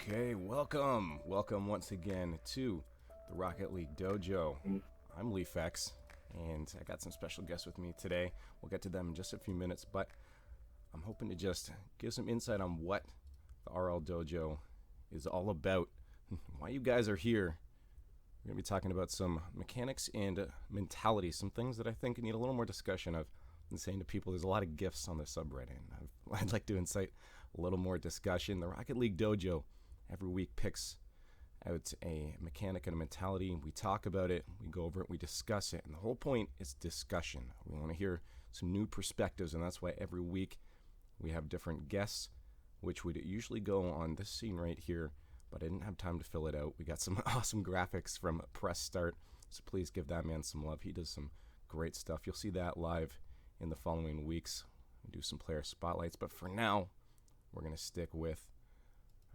Okay, welcome once again to the Rocket League Dojo. I'm LeafX, and I got some special guests with me today. We'll get to them in just a few minutes, but I'm hoping to just give some insight on what the RL Dojo is all about, why you guys are here. We're going to be talking about some mechanics and mentality, some things that I think need a little more discussion of. And saying to people, there's a lot of gifts on the subreddit, and I'd like to incite a little more discussion. The Rocket League Dojo every week picks out a mechanic and a mentality. We talk about it, we go over it, we discuss it, and the whole point is discussion. We want to hear some new perspectives, and that's why every week we have different guests, which would usually go on this scene right here, but I didn't have time to fill it out. We got some awesome graphics from Press Start, so please give that man some love. He does some great stuff. You'll see that live in the following weeks. We do some player spotlights, but for now, we're going to stick with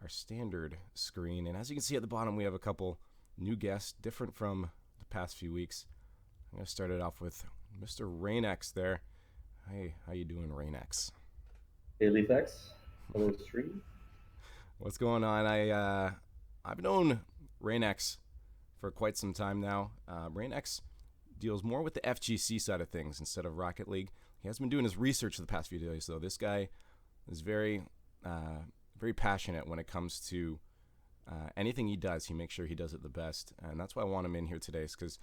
our standard screen. And as you can see at the bottom, we have a couple new guests, different from the past few weeks. I'm going to start it off with Mr. RaynEx there. Hey, how you doing, RaynEx? Hey, LeafX. Hello, stream. What's going on? I've known RaynEx for quite some time now. RaynEx deals more with the FGC side of things instead of Rocket League. He has been doing his research the past few days, though. This guy is very passionate when it comes to anything he does. He makes sure he does it the best, and that's why I want him in here today, is because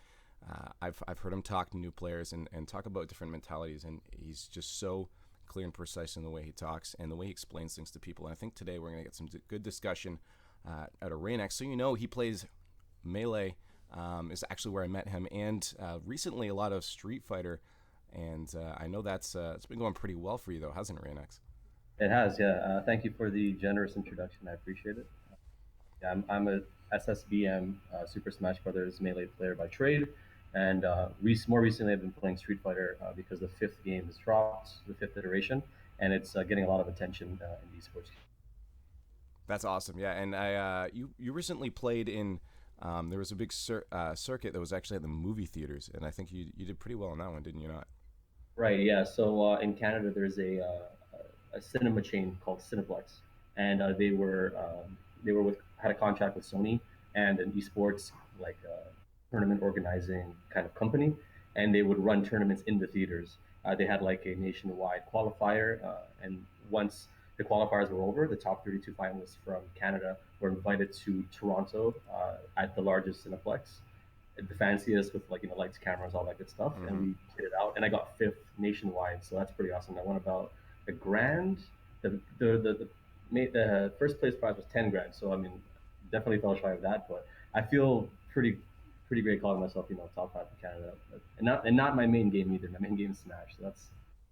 I've heard him talk to new players and talk about different mentalities, and he's just so clear and precise in the way he talks and the way he explains things to people. And I think today we're going to get some good discussion out of RaynEx. So he plays Melee, is actually where I met him, and recently a lot of Street Fighter, and I know that's it's been going pretty well for you, though, hasn't it, RaynEx? It has, yeah. Thank you for the generous introduction. I appreciate it. Yeah, I'm a SSBM, Super Smash Brothers Melee player by trade, and more recently I've been playing Street Fighter because the fifth game has dropped, the fifth iteration, and it's getting a lot of attention in esports. That's awesome. Yeah, and you recently played in. There was a big circuit that was actually at the movie theaters, and I think you did pretty well on that one, didn't you not? Right, yeah. So in Canada, there's a cinema chain called Cineplex, and they were with had a contract with Sony and an esports like tournament organizing kind of company, and they would run tournaments in the theaters. They had like a nationwide qualifier, and once the qualifiers were over, the top 32 finalists from Canada were invited to Toronto at the largest Cineplex, the fanciest with like lights, cameras, all that good stuff, and Mm-hmm. we played it out. And I got fifth nationwide, so that's pretty awesome. I won about the grand. The first place prize was 10 grand, so I mean definitely fell shy of that, but I feel pretty great calling myself top five in Canada, and not my main game either. My main game is Smash, so that's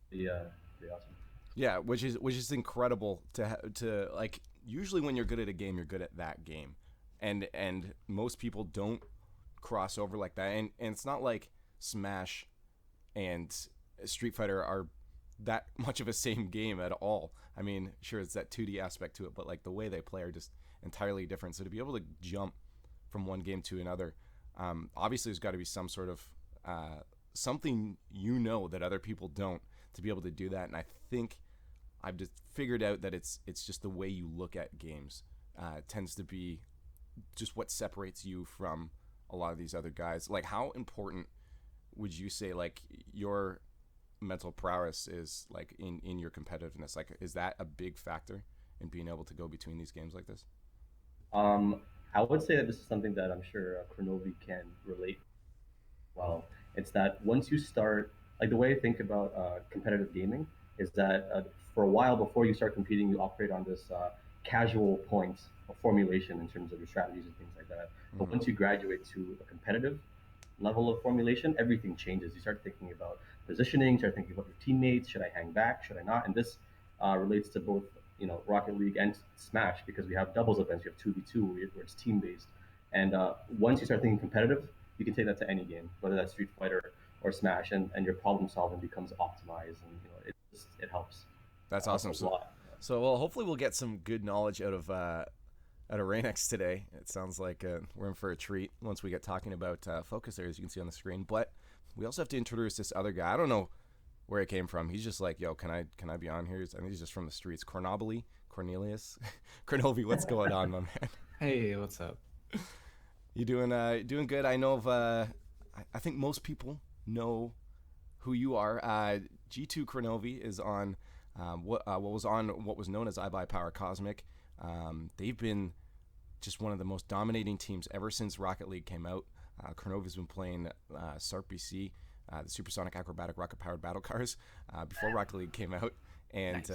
pretty awesome. Yeah, which is incredible to like. Usually, when you're good at a game, you're good at that game, and most people don't cross over like that. And it's not like Smash and Street Fighter are that much of a same game at all. I mean, sure, it's that 2D aspect to it, but like the way they play are just entirely different. So to be able to jump from one game to another, obviously there's got to be some sort of something that other people don't to be able to do that. And I think I've just figured out that it's just the way you look at games tends to be just what separates you from a lot of these other guys. Like, how important would you say like your mental prowess is like in your competitiveness? Like, is that a big factor in being able to go between these games like this? Um, I would say that this is something that I'm sure Kronovi can relate well. It's that once you start, like the way I think about competitive gaming is that for a while before you start competing, you operate on this casual point of formulation in terms of your strategies and things like that. But Mm-hmm. once you graduate to a competitive level of formulation, everything changes. You start thinking about positioning, start thinking about your teammates. Should I hang back? Should I not? And this relates to both Rocket League and Smash because we have doubles events. You have 2v2 where it's team based. And once you start thinking competitive, you can take that to any game, whether that's Street Fighter or Smash, and your problem solving becomes optimized, and it helps. That's Helps awesome. a So, lot. so well, hopefully we'll get some good knowledge out of RaynEx today. It sounds like we're in for a treat once we get talking about focus areas you can see on the screen. But we also have to introduce this other guy. I don't know where it came from. He's just like, yo, can I be on here? I think he's just from the streets. Cornelius, Kronovi, what's going on, my man? Hey, what's up? You doing good? I know of I think most people know who you are. G2 Kronovi is on what was known as iBuyPower Cosmic. They've been just one of the most dominating teams ever since Rocket League came out. Kronovi's been playing SARP BC, the Supersonic Acrobatic Rocket Powered Battle Cars, before Rocket League came out, and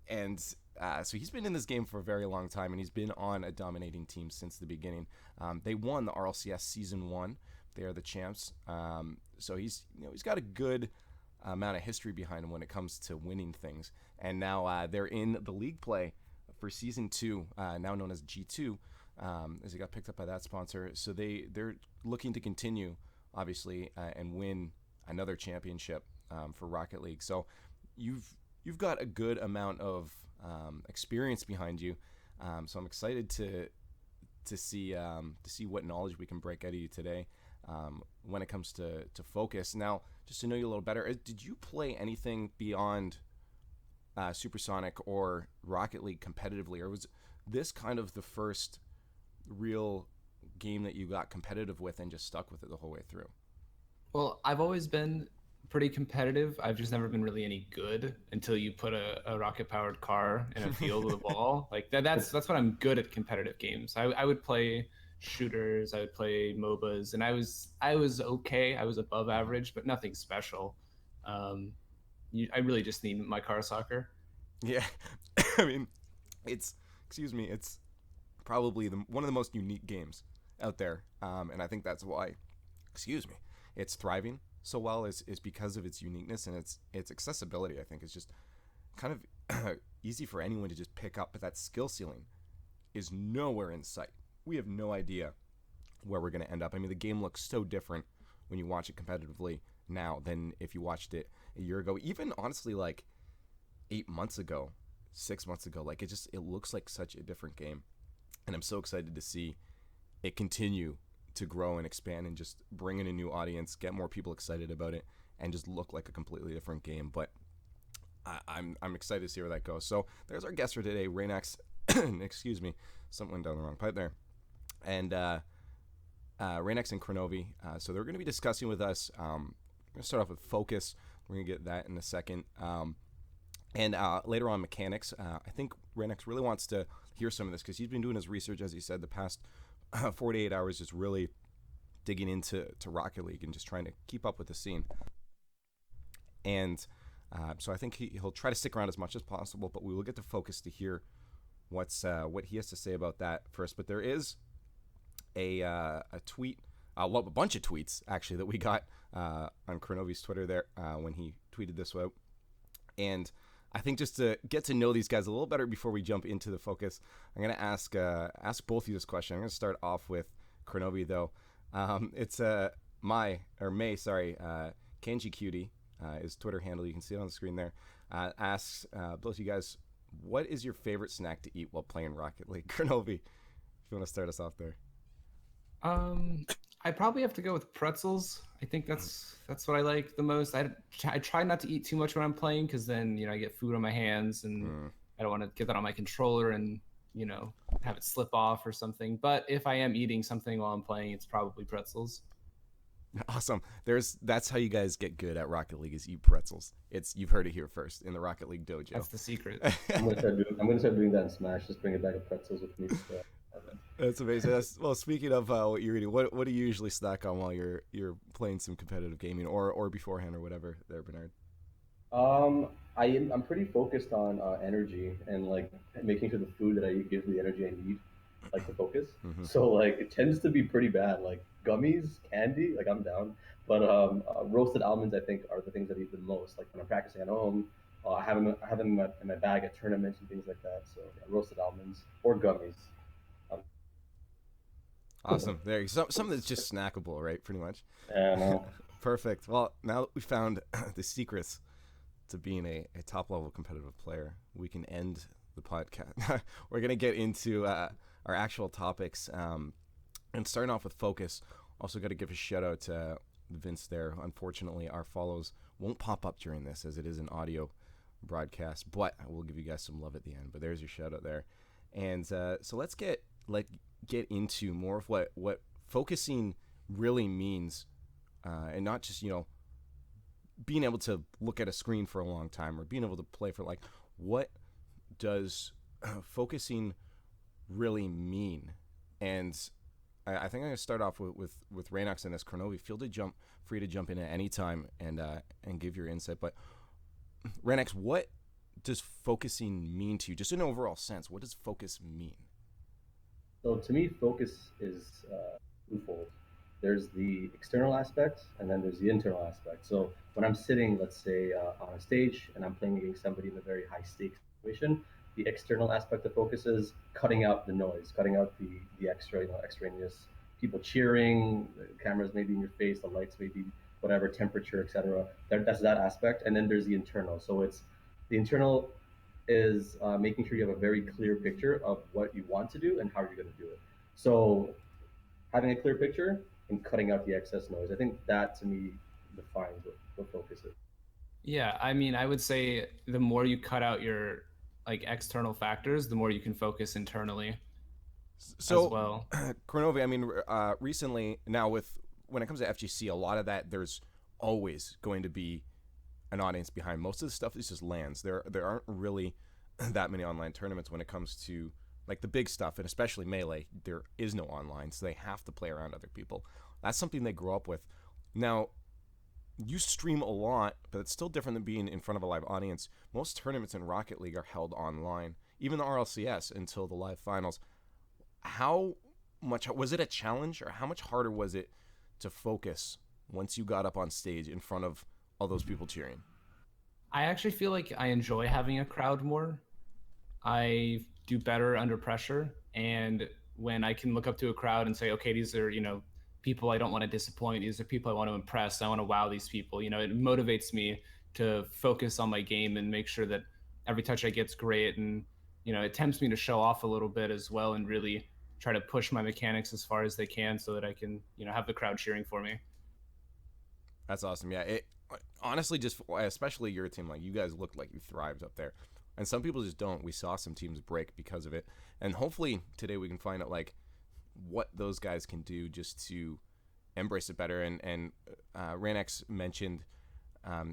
Nice. so he's been in this game for a very long time, and he's been on a dominating team since the beginning. They won the RLCS Season 1. They are the champs. So he's got a good amount of history behind him when it comes to winning things. And now they're in the league play for Season 2, now known as G2, as it got picked up by that sponsor. So they're looking to continue, obviously, and win another championship for Rocket League. So you've got a good amount of experience behind you. So I'm excited to see what knowledge we can break out of you today when it comes to focus. Now, just to know you a little better, did you play anything beyond Supersonic or Rocket League competitively, or was this kind of the first real game that you got competitive with and just stuck with it the whole way through? Well, I've always been pretty competitive. I've just never been really any good until you put a rocket-powered car in a field with a ball. Like that's when I'm good at competitive games. I would play shooters, I would play MOBAs, and I was okay. I was above average, but nothing special. I really just need my car soccer. Yeah, I mean, it's it's probably one of the most unique games out there, and I think that's why, it's thriving so well is because of its uniqueness and its accessibility. I think it's just kind of easy for anyone to just pick up, but that skill ceiling is nowhere in sight. We have no idea where we're going to end up. I mean, the game looks so different when you watch it competitively now than if you watched it a year ago, even honestly like 8 months ago, 6 months ago. Like it looks like such a different game, and I'm so excited to see it continue to grow and expand and just bring in a new audience, get more people excited about it, and just look like a completely different game. But I'm excited to see where that goes. So there's our guest for today, RaynEx. Excuse me, something went down the wrong pipe there. And RaynEx and Kronovi. So they're going to be discussing with us. We're going to start off with focus. We're going to get that in a second. And later on, mechanics. I think RaynEx really wants to hear some of this because he's been doing his research, as he said, the past 48 hours, just really digging into Rocket League and just trying to keep up with the scene. And so I think he'll try to stick around as much as possible, but we will get to focus to hear what he has to say about that first. But there is a tweet, a bunch of tweets actually that we got on Kronovi's Twitter there when he tweeted this out. And I think just to get to know these guys a little better before we jump into the focus, I'm going to ask both of you this question. I'm going to start off with Kronovi, though. It's May, Kenji Cutie, his Twitter handle. You can see it on the screen there. Asks both of you guys, what is your favorite snack to eat while playing Rocket League? Kronovi, if you want to start us off there. I probably have to go with pretzels. I think that's what I like the most. I try not to eat too much when I'm playing because then I get food on my hands and I don't want to get that on my controller and have it slip off or something. But if I am eating something while I'm playing, it's probably pretzels. Awesome. That's how you guys get good at Rocket League is eat pretzels. You've heard it here first in the Rocket League Dojo. That's the secret. I'm gonna start doing that in Smash. Just bring a bag of pretzels with me. That's amazing. Well, speaking of what you're eating, what do you usually snack on while you're playing some competitive gaming or beforehand or whatever there, Bernard? I'm pretty focused on energy and like making sure the food that I eat gives me the energy I need, like to focus. Mm-hmm. So like it tends to be pretty bad. Like gummies, candy, like I'm down. But roasted almonds, I think, are the things that I eat the most. Like when I'm practicing at home, I have them in my bag at tournaments and things like that. So yeah, roasted almonds or gummies. Um, Awesome. There, something that's just snackable, right? Pretty much. yeah, no. Perfect. Well, now that we found the secrets to being a top level competitive player, we can end the podcast. We're gonna get into our actual topics, and starting off with focus. Also, got to give a shout out to Vince there. Unfortunately, our follows won't pop up during this as it is an audio broadcast, but I will give you guys some love at the end. But there's your shout out there. And so let's get into more of what focusing really means, and not just, being able to look at a screen for a long time or being able to play for, like, what does focusing really mean? And I think I'm going to start off with RaynEx and this. Kronovi, free to jump in at any time and give your insight. But RaynEx, what does focusing mean to you? Just in an overall sense, what does focus mean? So to me, focus is twofold. There's the external aspect, and then there's the internal aspect. So when I'm sitting, let's say, on a stage and I'm playing against somebody in a very high stakes situation, the external aspect of focus is cutting out the noise, cutting out the extra, extraneous people cheering, the cameras may be in your face, the lights may be whatever temperature, etc. That's that aspect, and then there's the internal. So it's the internal is making sure you have a very clear picture of what you want to do and how you're going to do it. So having a clear picture and cutting out the excess noise. I think that to me defines what focus is. Yeah, I mean, I would say the more you cut out your like external factors, the more you can focus internally So, as well. Kronovi, I mean, recently now when it comes to FGC, a lot of that there's always going to be an audience behind. Most of the stuff is just lands. There aren't really that many online tournaments when it comes to like the big stuff, and especially Melee. There is no online, so they have to play around other people. That's something they grew up with. Now, you stream a lot, but it's still different than being in front of a live audience. Most tournaments in Rocket League are held online, even the RLCS until the live finals. How much was it a challenge, or how much harder was it to focus once you got up on stage in front of all those people cheering? I actually feel like I enjoy having a crowd more. I do better under pressure, and when I can look up to a crowd and say, okay, these are, people I don't want to disappoint. These are people I want to impress. I want to wow these people. It motivates me to focus on my game and make sure that every touch I get's great. And, it tempts me to show off a little bit as well and really try to push my mechanics as far as they can so that I can, have the crowd cheering for me. That's awesome. Yeah, it honestly, just especially your team, like, you guys looked like you thrived up there, and some people just don't. We saw some teams break because of it, and hopefully today we can find out like what those guys can do just to embrace it better. And RaynEx mentioned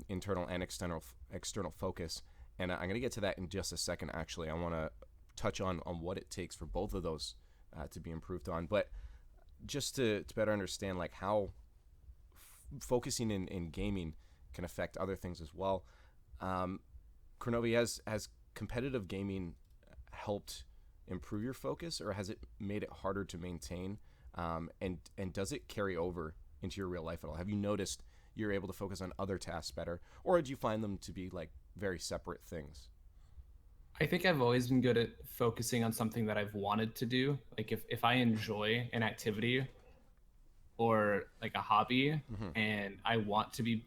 internal and external focus, and I'm gonna get to that in just a second. Actually, I want to touch on what it takes for both of those to be improved on, but just to better understand like how focusing in gaming can affect other things as well. Kronovi, has competitive gaming helped improve your focus, or has it made it harder to maintain? And does it carry over into your real life at all? Have you noticed you're able to focus on other tasks better, or do you find them to be like very separate things? I think I've always been good at focusing on something that I've wanted to do. Like if I enjoy an activity or like a hobby Mm-hmm. and I want to be,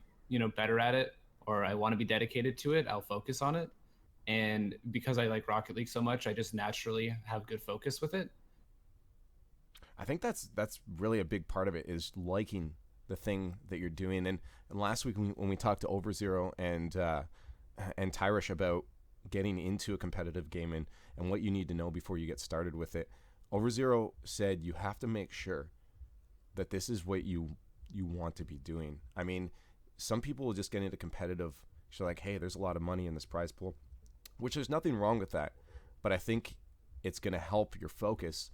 better at it, or I want to be dedicated to it, I'll focus on it. And because I like Rocket League so much, I just naturally have good focus with it. I think that's really a big part of it, is liking the thing that you're doing. And last week when we talked to Overzero and Tyrish about getting into a competitive game and what you need to know before you get started with it, Overzero said you have to make sure that this is what you want to be doing. I mean, some people will just get into competitive. So like, hey, there's a lot of money in this prize pool, which there's nothing wrong with that. But I think it's going to help your focus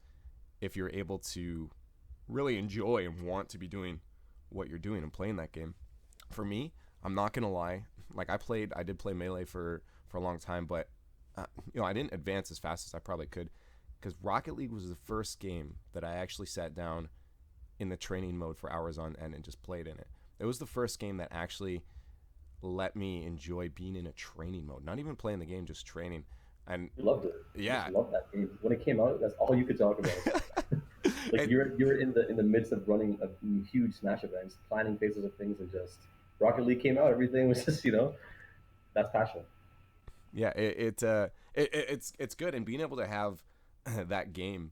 if you're able to really enjoy and want to be doing what you're doing and playing that game. For me, I'm not going to lie. Like I did play Melee for a long time, but I didn't advance as fast as I probably could, because Rocket League was the first game that I actually sat down in the training mode for hours on end and just played in it. It was the first game that actually let me enjoy being in a training mode, not even playing the game, just training. And You loved it. yeah, I just loved that game. When it came out, that's all you could talk about. Like and, you're in the midst of running a huge Smash events, planning phases of things, and just Rocket League came out. Everything was just that's passion. yeah, it's good, and being able to have that game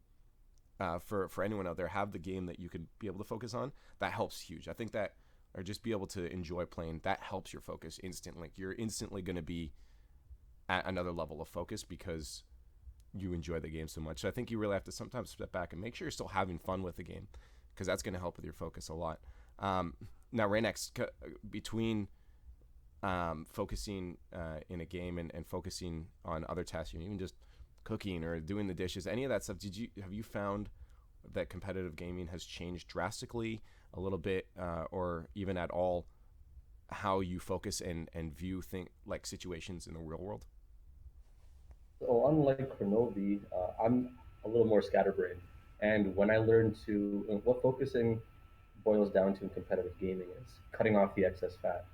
for anyone out there, have the game that you can be able to focus on, that helps huge. I think that or just be able to enjoy playing, that helps your focus instantly. You're instantly going to be at another level of focus because you enjoy the game so much. So I think you really have to sometimes step back and make sure you're still having fun with the game, because that's going to help with your focus a lot. Now, RaynEx, between focusing in a game and focusing on other tasks, even just cooking or doing the dishes, any of that stuff, have you found that competitive gaming has changed drastically a little bit, or even at all, how you focus and view like situations in the real world? So unlike Kronovi, I'm a little more scatterbrained. And when I learned what focusing boils down to in competitive gaming is cutting off the excess fat.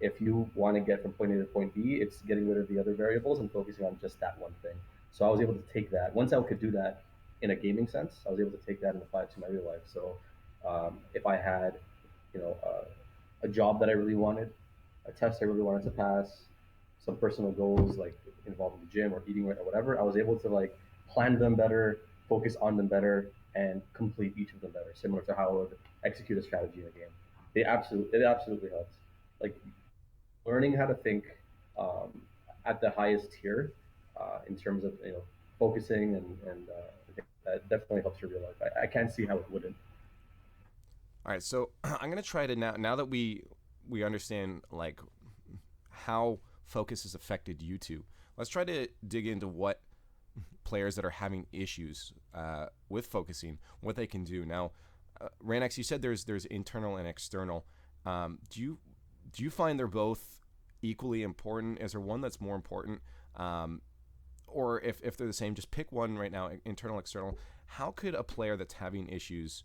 If you want to get from point A to point B, it's getting rid of the other variables and focusing on just that one thing. So I was able to take that. Once I could do that in a gaming sense, I was able to take that and apply it to my real life. So if I had, a job that I really wanted, a test I really wanted to pass, some personal goals like involving the gym or eating right or whatever, I was able to like plan them better, focus on them better, and complete each of them better, similar to how I would execute a strategy in a game. It absolutely helps. Like learning how to think um, at the highest tier in terms of focusing and that definitely helps your real life. I can't see how it wouldn't. All right, so I'm gonna try to now that we understand like how focus has affected you two. Let's try to dig into what players that are having issues with focusing, what they can do. Now, RaynEx, you said there's internal and external. Do you find they're both equally important? Is there one that's more important? Or if they're the same, just pick one right now, internal, external. How could a player that's having issues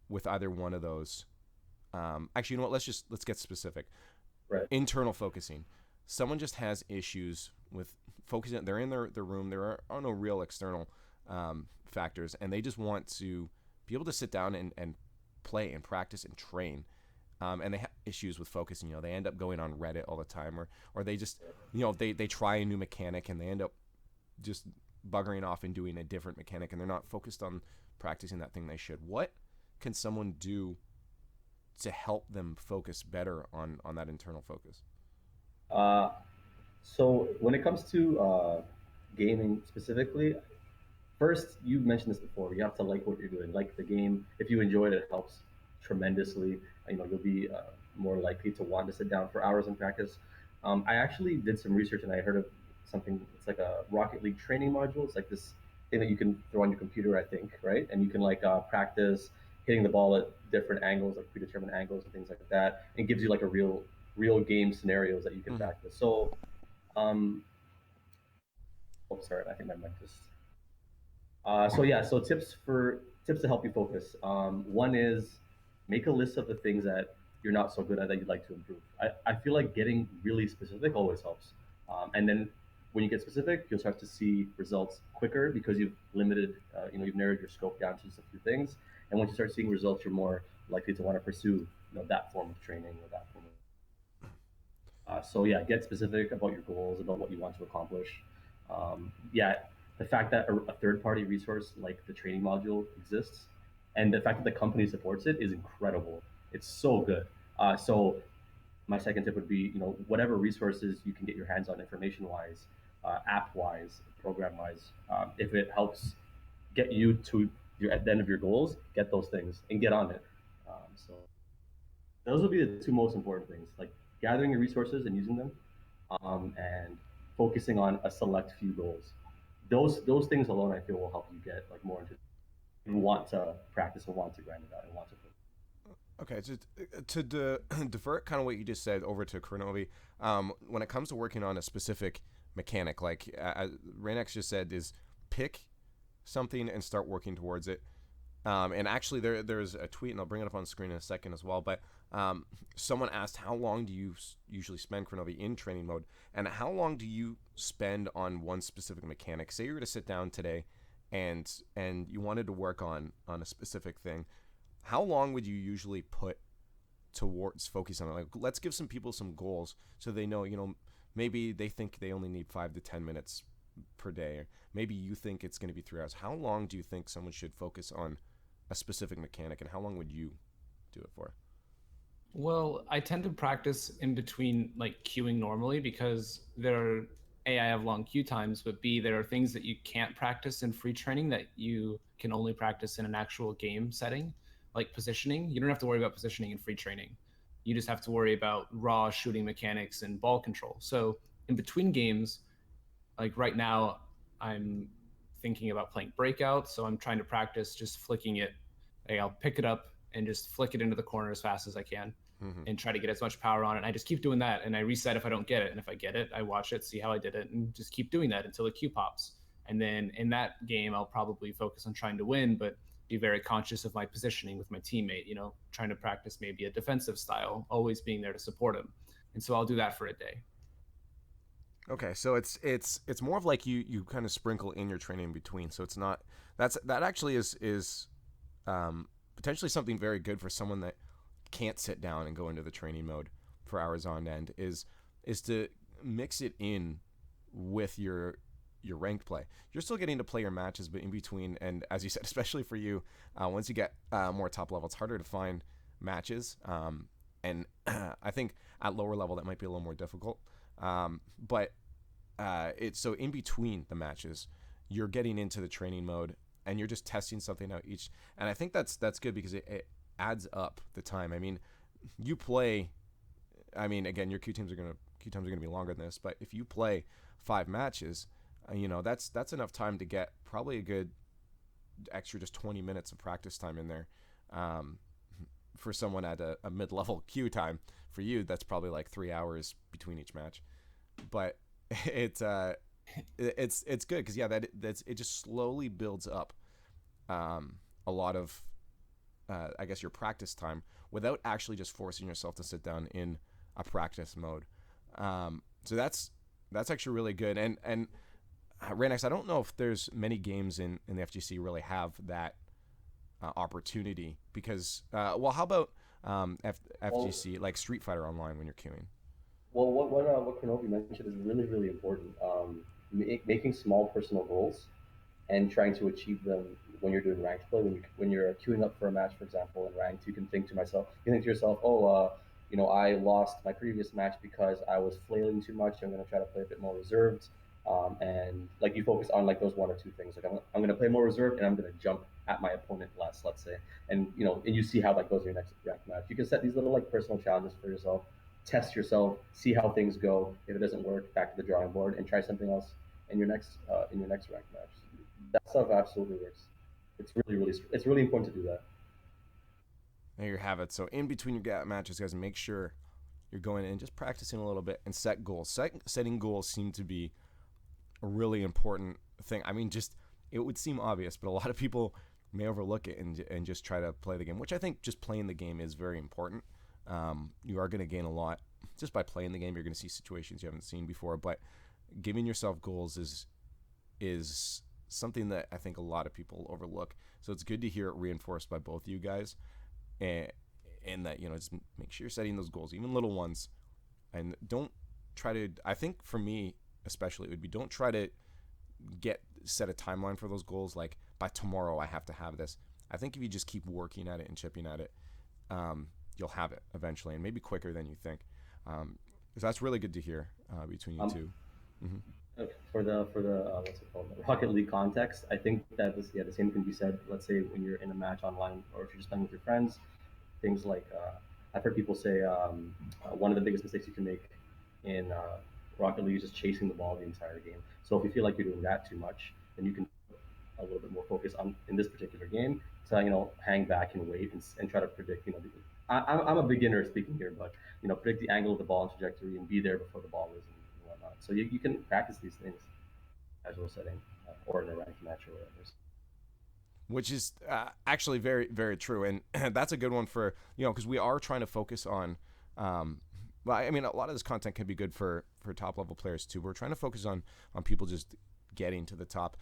with either one of those, actually, you know what? Let's get specific. Right. Internal focusing. Someone just has issues with focusing. They're in their room. There are no real external factors, and they just want to be able to sit down and play and practice and train. And they have issues with focusing. They end up going on Reddit all the time, or they just, they try a new mechanic and they end up just buggering off and doing a different mechanic, and they're not focused on practicing that thing they should. What can someone do to help them focus better on that internal focus? Uh, so when it comes to gaming specifically, first you mentioned this before. You have to like what you're doing, like the game. If you enjoy it, it helps tremendously. You'll be more likely to want to sit down for hours and practice. I actually did some research and I heard of something. It's like a Rocket League training module. It's like this thing that you can throw on your computer, I think, right? And you can like practice hitting the ball at different angles, like predetermined angles and things like that. It gives you like a real game scenarios that you can Mm-hmm. practice. So, oh, sorry, I think my mic just. So yeah, so tips to help you focus. One is make a list of the things that you're not so good at that you'd like to improve. I feel like getting really specific always helps. And then when you get specific, you'll start to see results quicker because you've narrowed your scope down to just a few things. And once you start seeing results, you're more likely to want to pursue that form of training or that form of so yeah, get specific about your goals, about what you want to accomplish. Yeah, the fact that a third-party resource like the training module exists, and the fact that the company supports it is incredible. It's so good. So my second tip would be, whatever resources you can get your hands on, information-wise, app-wise, program-wise, if it helps get you to at the end of your goals, get those things and get on it. So those will be the two most important things, like gathering your resources and using them, and focusing on a select few goals. Those things alone, I feel, will help you get like more into and want to practice and want to grind it out and want to. Okay, so divert kind of what you just said over to Kronovi, when it comes to working on a specific mechanic, like RaynEx just said, is pick something and start working towards it. And actually, there's a tweet, and I'll bring it up on screen in a second as well. But someone asked, how long do you usually spend, Kronovi, in training mode? And how long do you spend on one specific mechanic? Say you were to sit down today and you wanted to work on a specific thing. How long would you usually put towards focus on it? Like, let's give some people some goals so they know, maybe they think they only need 5 to 10 minutes per day. Or maybe you think it's going to be 3 hours. How long do you think someone should focus on a specific mechanic, and how long would you do it for? Well, I tend to practice in between like queuing normally because there are A, I have long queue times, but B, there are things that you can't practice in free training that you can only practice in an actual game setting, like positioning. You don't have to worry about positioning in free training. You just have to worry about raw shooting mechanics and ball control. So in between games, like right now, I'm thinking about playing breakout, so I'm trying to practice just flicking it. Like I'll pick it up and just flick it into the corner as fast as I can Hmm. and try to get as much power on it. And I just keep doing that, and I reset if I don't get it. And if I get it, I watch it, see how I did it, and just keep doing that until the cue pops. And then in that game, I'll probably focus on trying to win, but be very conscious of my positioning with my teammate, trying to practice maybe a defensive style, always being there to support him. And so I'll do that for a day. Okay, so it's more of like you kind of sprinkle in your training in between. So it's not that actually is potentially something very good for someone that can't sit down and go into the training mode for hours on end is to mix it in with your ranked play. You're still getting to play your matches, but in between, and as you said, especially for you, once you get more top level, it's harder to find matches. And I think at lower level that might be a little more difficult. But it's so in between the matches, you're getting into the training mode and you're just testing something out each. And I think that's good because it adds up the time. I mean, you play. I mean, again, your queue times are gonna be longer than this. But if you play 5 matches, that's enough time to get probably a good extra just 20 minutes of practice time in there. Um, for someone at a mid-level queue time, for you that's probably like 3 hours between each match. But it's it's good because yeah, that's it just slowly builds up a lot of I guess your practice time without actually just forcing yourself to sit down in a practice mode. So that's actually really good. And RaynEx, I don't know if there's many games in the FGC really have that opportunity because well, how about Well, FGC like Street Fighter Online when you're queuing? what Kronovi mentioned is really really important. Making small personal goals and trying to achieve them when you're doing ranked play. When you're queuing up for a match, for example, in ranked, you think to yourself, oh, I lost my previous match because I was flailing too much. I'm going to try to play a bit more reserved. And like you focus on like those one or two things. Like I'm going to play more reserved and I'm going to jump at my opponent less, let's say. And you see how that goes in your next ranked match. You can set these little like personal challenges for yourself, test yourself, see how things go. If it doesn't work, back to the drawing board and try something else in your next ranked match. That stuff absolutely works. It's really important to do that. There you have it. So in between your gap matches, guys, make sure you're going in and just practicing a little bit and set goals. Setting goals seem to be a really important thing. I mean, just it would seem obvious, but a lot of people may overlook it and just try to play the game, which I think just playing the game is very important. You are going to gain a lot just by playing the game. You're going to see situations you haven't seen before, but giving yourself goals is something that I think a lot of people overlook. So it's good to hear it reinforced by both of you guys, and and that just make sure you're setting those goals, even little ones, and don't try to. I think for me especially, it would be don't try to set a timeline for those goals. Like by tomorrow, I have to have this. I think if you just keep working at it and chipping at it, you'll have it eventually, and maybe quicker than you think. So that's really good to hear between you Um, 2. Mm-hmm. for the what's it called, the Rocket League context, I think that the same can be said. Let's say when you're in a match online, or if you're just playing with your friends, things like I've heard people say one of the biggest mistakes you can make in Rocket League is just chasing the ball the entire game. So if you feel like you're doing that too much, then you can a little bit more focus on in this particular game to hang back and wait and try to predict. I'm a beginner speaking here, but predict the angle of the ball and trajectory and be there before the ball is and whatnot. So you can practice these things as we're setting or in a ranked match or whatever. Which is actually very very true, and that's a good one for because we are trying to focus on well, I mean, a lot of this content can be good for top level players too. We're trying to focus on people just getting to the top,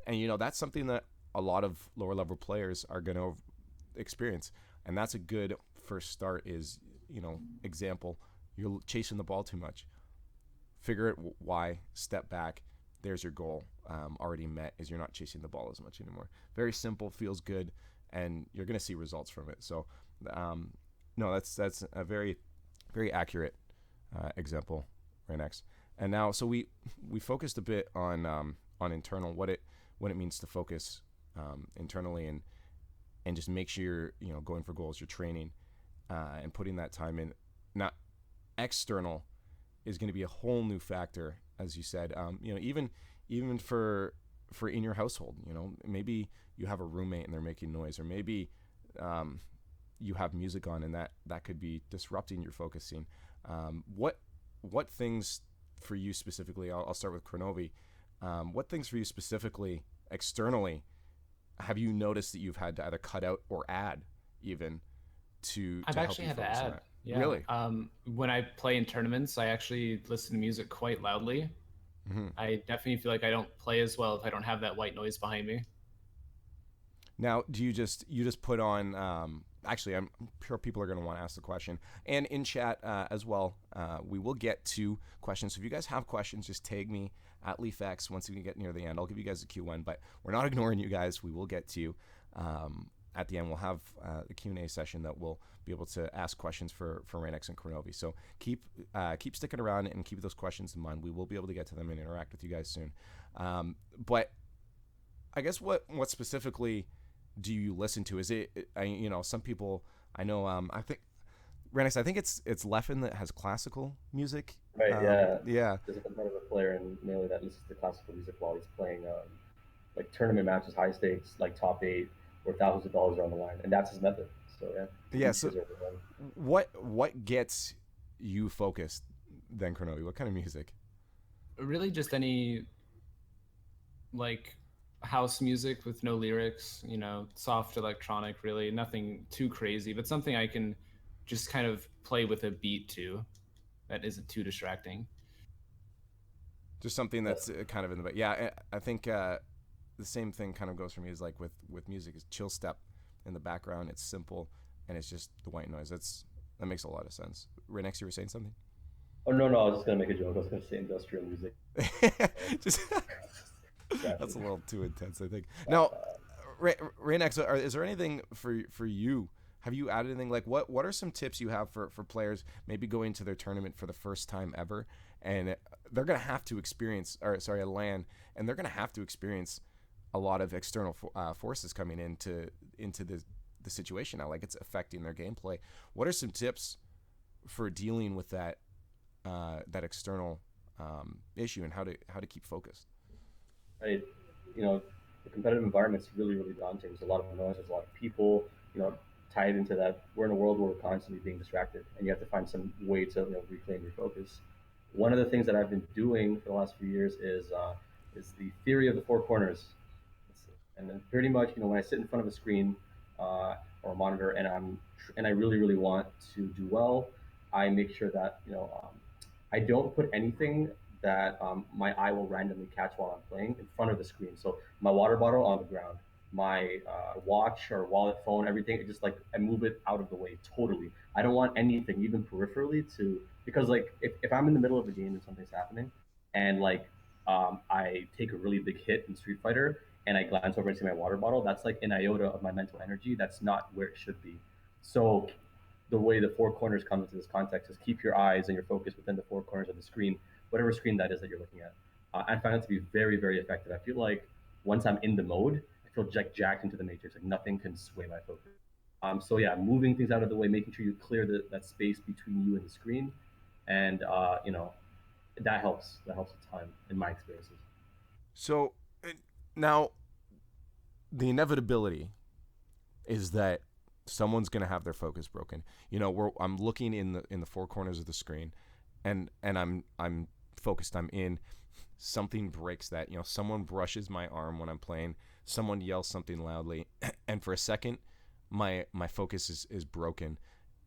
and that's something that a lot of lower level players are going to experience, and that's a good first start. Is example, you're chasing the ball too much. Figure it why. Step back. There's your goal already met. Is you're not chasing the ball as much anymore. Very simple, feels good, and you're going to see results from it. So No, that's a very accurate example, RaynEx. And now, so we focused a bit on internal, what it means to focus internally, and just make sure you're going for goals, you're training, and putting that time in. Not external is going to be a whole new factor, as you said. Even for in your household, maybe you have a roommate and they're making noise, or maybe you have music on, and that could be disrupting your focusing. What things for you specifically? I'll start with Kronovi. What things for you specifically externally have you noticed that you've had to either cut out or add even I've to help actually you had to focus on add. that? Yeah. Really? When I play in tournaments, I actually listen to music quite loudly. Hmm. I definitely feel like I don't play as well if I don't have that white noise behind me. Now, do you just put on? Actually, I'm sure people are going to want to ask the question, and in chat as well. We will get to questions. So if you guys have questions, just tag me at LeafX once we get near the end. I'll give you guys a Q1, but we're not ignoring you guys. We will get to you. At the end, we'll have a Q&A session that we'll be able to ask questions for RaynEx and Kronovi. So keep sticking around and keep those questions in mind. We will be able to get to them and interact with you guys soon. But I guess what specifically do you listen to? Is it some people I know? I think RaynEx, I think it's Leffen that has classical music. Right, yeah. Yeah. There's a competitive player in Melee that listens to classical music while he's playing like tournament matches, high stakes, like top eight, where thousands of dollars are on the line, and that's his method. So yeah, Yeah. each So his or her own. what gets you focused then, Kronovi? What kind of music? Really, just any like house music with no lyrics, soft electronic, really nothing too crazy, but something I can just kind of play with a beat to that isn't too distracting. Just something That's that's kind of in the yeah. I think the same thing kind of goes for me as like with music is chill step in the background. It's simple and it's just the white noise. That makes a lot of sense. RaynEx, you were saying something? Oh no, no, I was just gonna make a joke. I was gonna say industrial music. So, Just that's distracted. a little too intense, I think. Now, Ray, RaynEx, is there anything for you? Have you added anything? Like, what are some tips you have for players maybe going to their tournament for the first time ever, and they're gonna have to experience, or sorry, a LAN, and they're gonna have to experience a lot of external forces coming into the situation now, like it's affecting their gameplay. What are some tips for dealing with that external issue, and how to keep focused? Right, you know, the competitive environment's really, really daunting. There's a lot of noise. There's a lot of people. You know, tied into that. We're in a world where we're constantly being distracted, and you have to find some way to reclaim your focus. One of the things that I've been doing for the last few years is the theory of the four corners. And then pretty much, when I sit in front of a screen or a monitor, and I really, really want to do well, I make sure that I don't put anything that my eye will randomly catch while I'm playing in front of the screen. So my water bottle on the ground, my watch or wallet, phone, everything. It just like I move it out of the way totally. I don't want anything, even peripherally, to because like if I'm in the middle of a game and something's happening, and like I take a really big hit in Street Fighter and I glance over and see my water bottle, that's like an iota of my mental energy. That's not where it should be. So the way the four corners come into this context is keep your eyes and your focus within the four corners of the screen, whatever screen that is that you're looking at. I find it to be very, very effective. I feel like once I'm in the mode, I feel jacked into the matrix. Like nothing can sway my focus. So yeah, moving things out of the way, making sure you clear that space between you and the screen, and that helps. That helps a ton in my experiences. So now the inevitability is that someone's going to have their focus broken. I'm looking in the four corners of the screen, and I'm focused. I'm in. Something breaks that. Someone brushes my arm when I'm playing. Someone yells something loudly, and for a second, my focus is broken.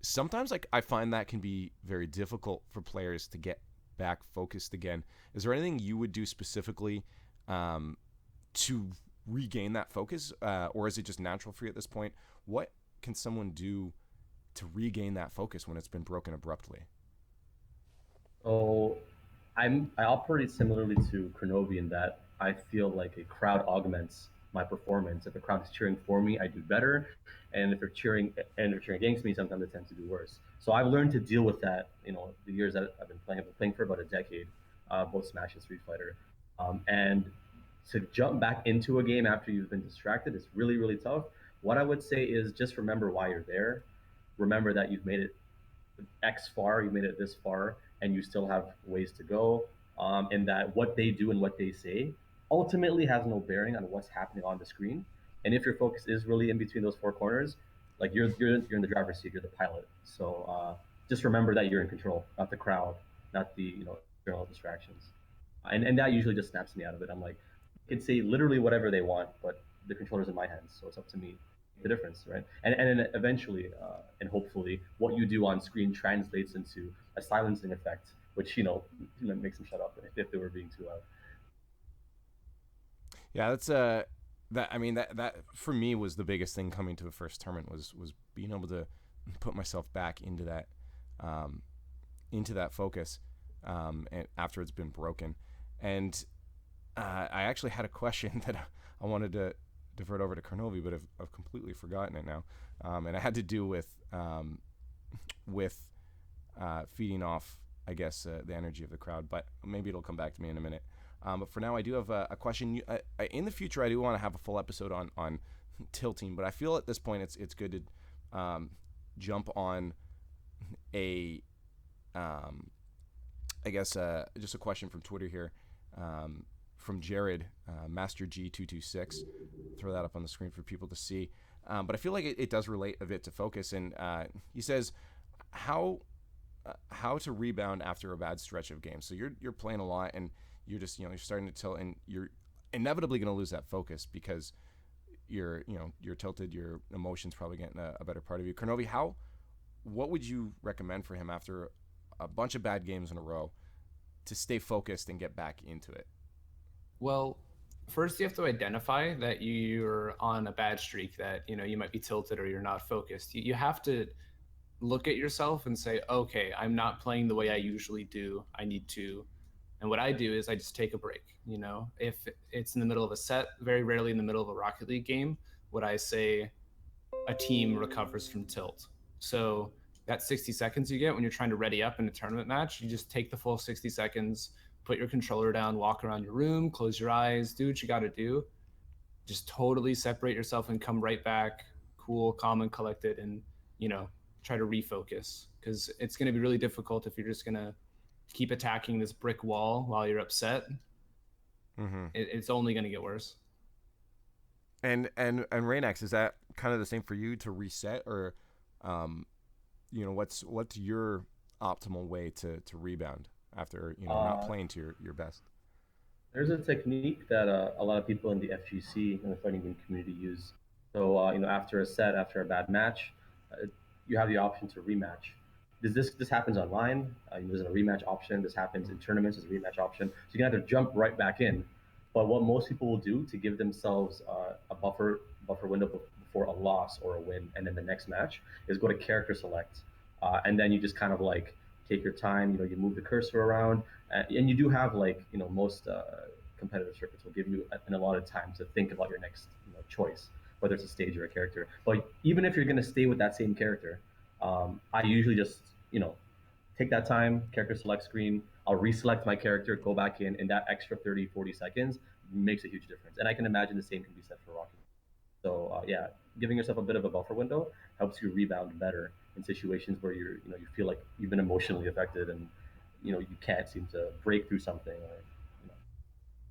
Sometimes, like, I find that can be very difficult for players to get back focused again. Is there anything you would do specifically to regain that focus, or is it just natural for you at this point? What can someone do to regain that focus when it's been broken abruptly? So I operate similarly to Kronovi in that I feel like a crowd augments my performance. If the crowd is cheering for me, I do better, and if they're cheering against me, sometimes they tend to do worse. So I've learned to deal with that. The years that I've been playing for about a decade, both Smash and Street Fighter, and to jump back into a game after you've been distracted is really really tough. What I would say is just remember why you're there. Remember that you've made it X far, you made it this far, and you still have ways to go. And that what they do and what they say ultimately has no bearing on what's happening on the screen. And if your focus is really in between those four corners, like you're in the driver's seat, you're the pilot. So just remember that you're in control, not the crowd, not the external distractions. And that usually just snaps me out of it. I'm like, they can say literally whatever they want, but the controller's in my hands, so it's up to me the difference, right? And then eventually, and hopefully, what you do on screen translates into a silencing effect, which makes them shut up if they were being too loud. Yeah, that's that I mean that for me was the biggest thing coming to the first tournament was being able to put myself back into that focus, and after it's been broken. And I actually had a question that I wanted to divert over to Kronovi, but I've completely forgotten it now. And it had to do with feeding off, I guess, the energy of the crowd. But maybe it'll come back to me in a minute. But for now, I do have a question. In the future, I do want to have a full episode on tilting, but I feel at this point it's good to jump on a I guess just a question from Twitter here. From Jared, Master G226. Throw that up on the screen for people to see. But I feel like it does relate a bit to focus. And he says, how to rebound after a bad stretch of games. So you're playing a lot, and you're just you're starting to tilt, and you're inevitably going to lose that focus because you're tilted. Your emotions probably getting a better part of you. Kronovi, what would you recommend for him after a bunch of bad games in a row to stay focused and get back into it? Well, first you have to identify that you're on a bad streak, that you might be tilted or you're not focused. You have to look at yourself and say, okay, I'm not playing the way I usually do. I need to. And what I do is I just take a break. If it's in the middle of a set, very rarely in the middle of a Rocket League game, would I say a team recovers from tilt. So that 60 seconds you get when you're trying to ready up in a tournament match, you just take the full 60 seconds, put your controller down, walk around your room, close your eyes, do what you got to do. Just totally separate yourself and come right back, cool, calm, and collected, and try to refocus, because it's going to be really difficult if you're just going to keep attacking this brick wall while you're upset. Mm-hmm. It's only going to get worse. And RaynEx, is that kind of the same for you to reset, or what's your optimal way to rebound after not playing to your best? There's a technique that a lot of people in the FGC and the fighting game community use. So after a set, after a bad match, you have the option to rematch. This happens online. There's a rematch option. This happens in tournaments. There's a rematch option. So you can either jump right back in, but what most people will do to give themselves a buffer window before a loss or a win, and then the next match, is go to character select, and then you just kind of like take your time. You move the cursor around, and you do have most competitive circuits will give you a lot of time to think about your next choice, whether it's a stage or a character. But even if you're going to stay with that same character, I usually just take that time, character select screen. I'll reselect my character, go back in, and that extra 30, 40 seconds makes a huge difference. And I can imagine the same can be said for Rocket. So yeah, giving yourself a bit of a buffer window helps you rebound better in situations where you feel like you've been emotionally affected, and you can't seem to break through something.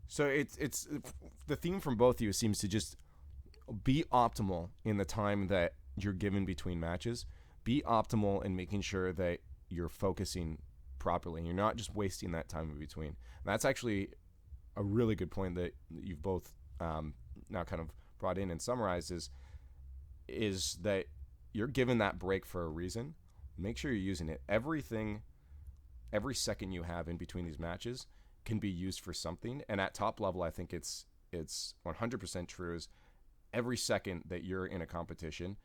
So it's the theme from both of you seems to just be optimal in the time that you're given between matches. Be optimal in making sure that you're focusing properly and you're not just wasting that time in between. And that's actually a really good point that you've both now kind of brought in and summarized, is that you're given that break for a reason. Make sure you're using it. Every second you have in between these matches can be used for something. And at top level, I think it's 100% true, is every second that you're in a competition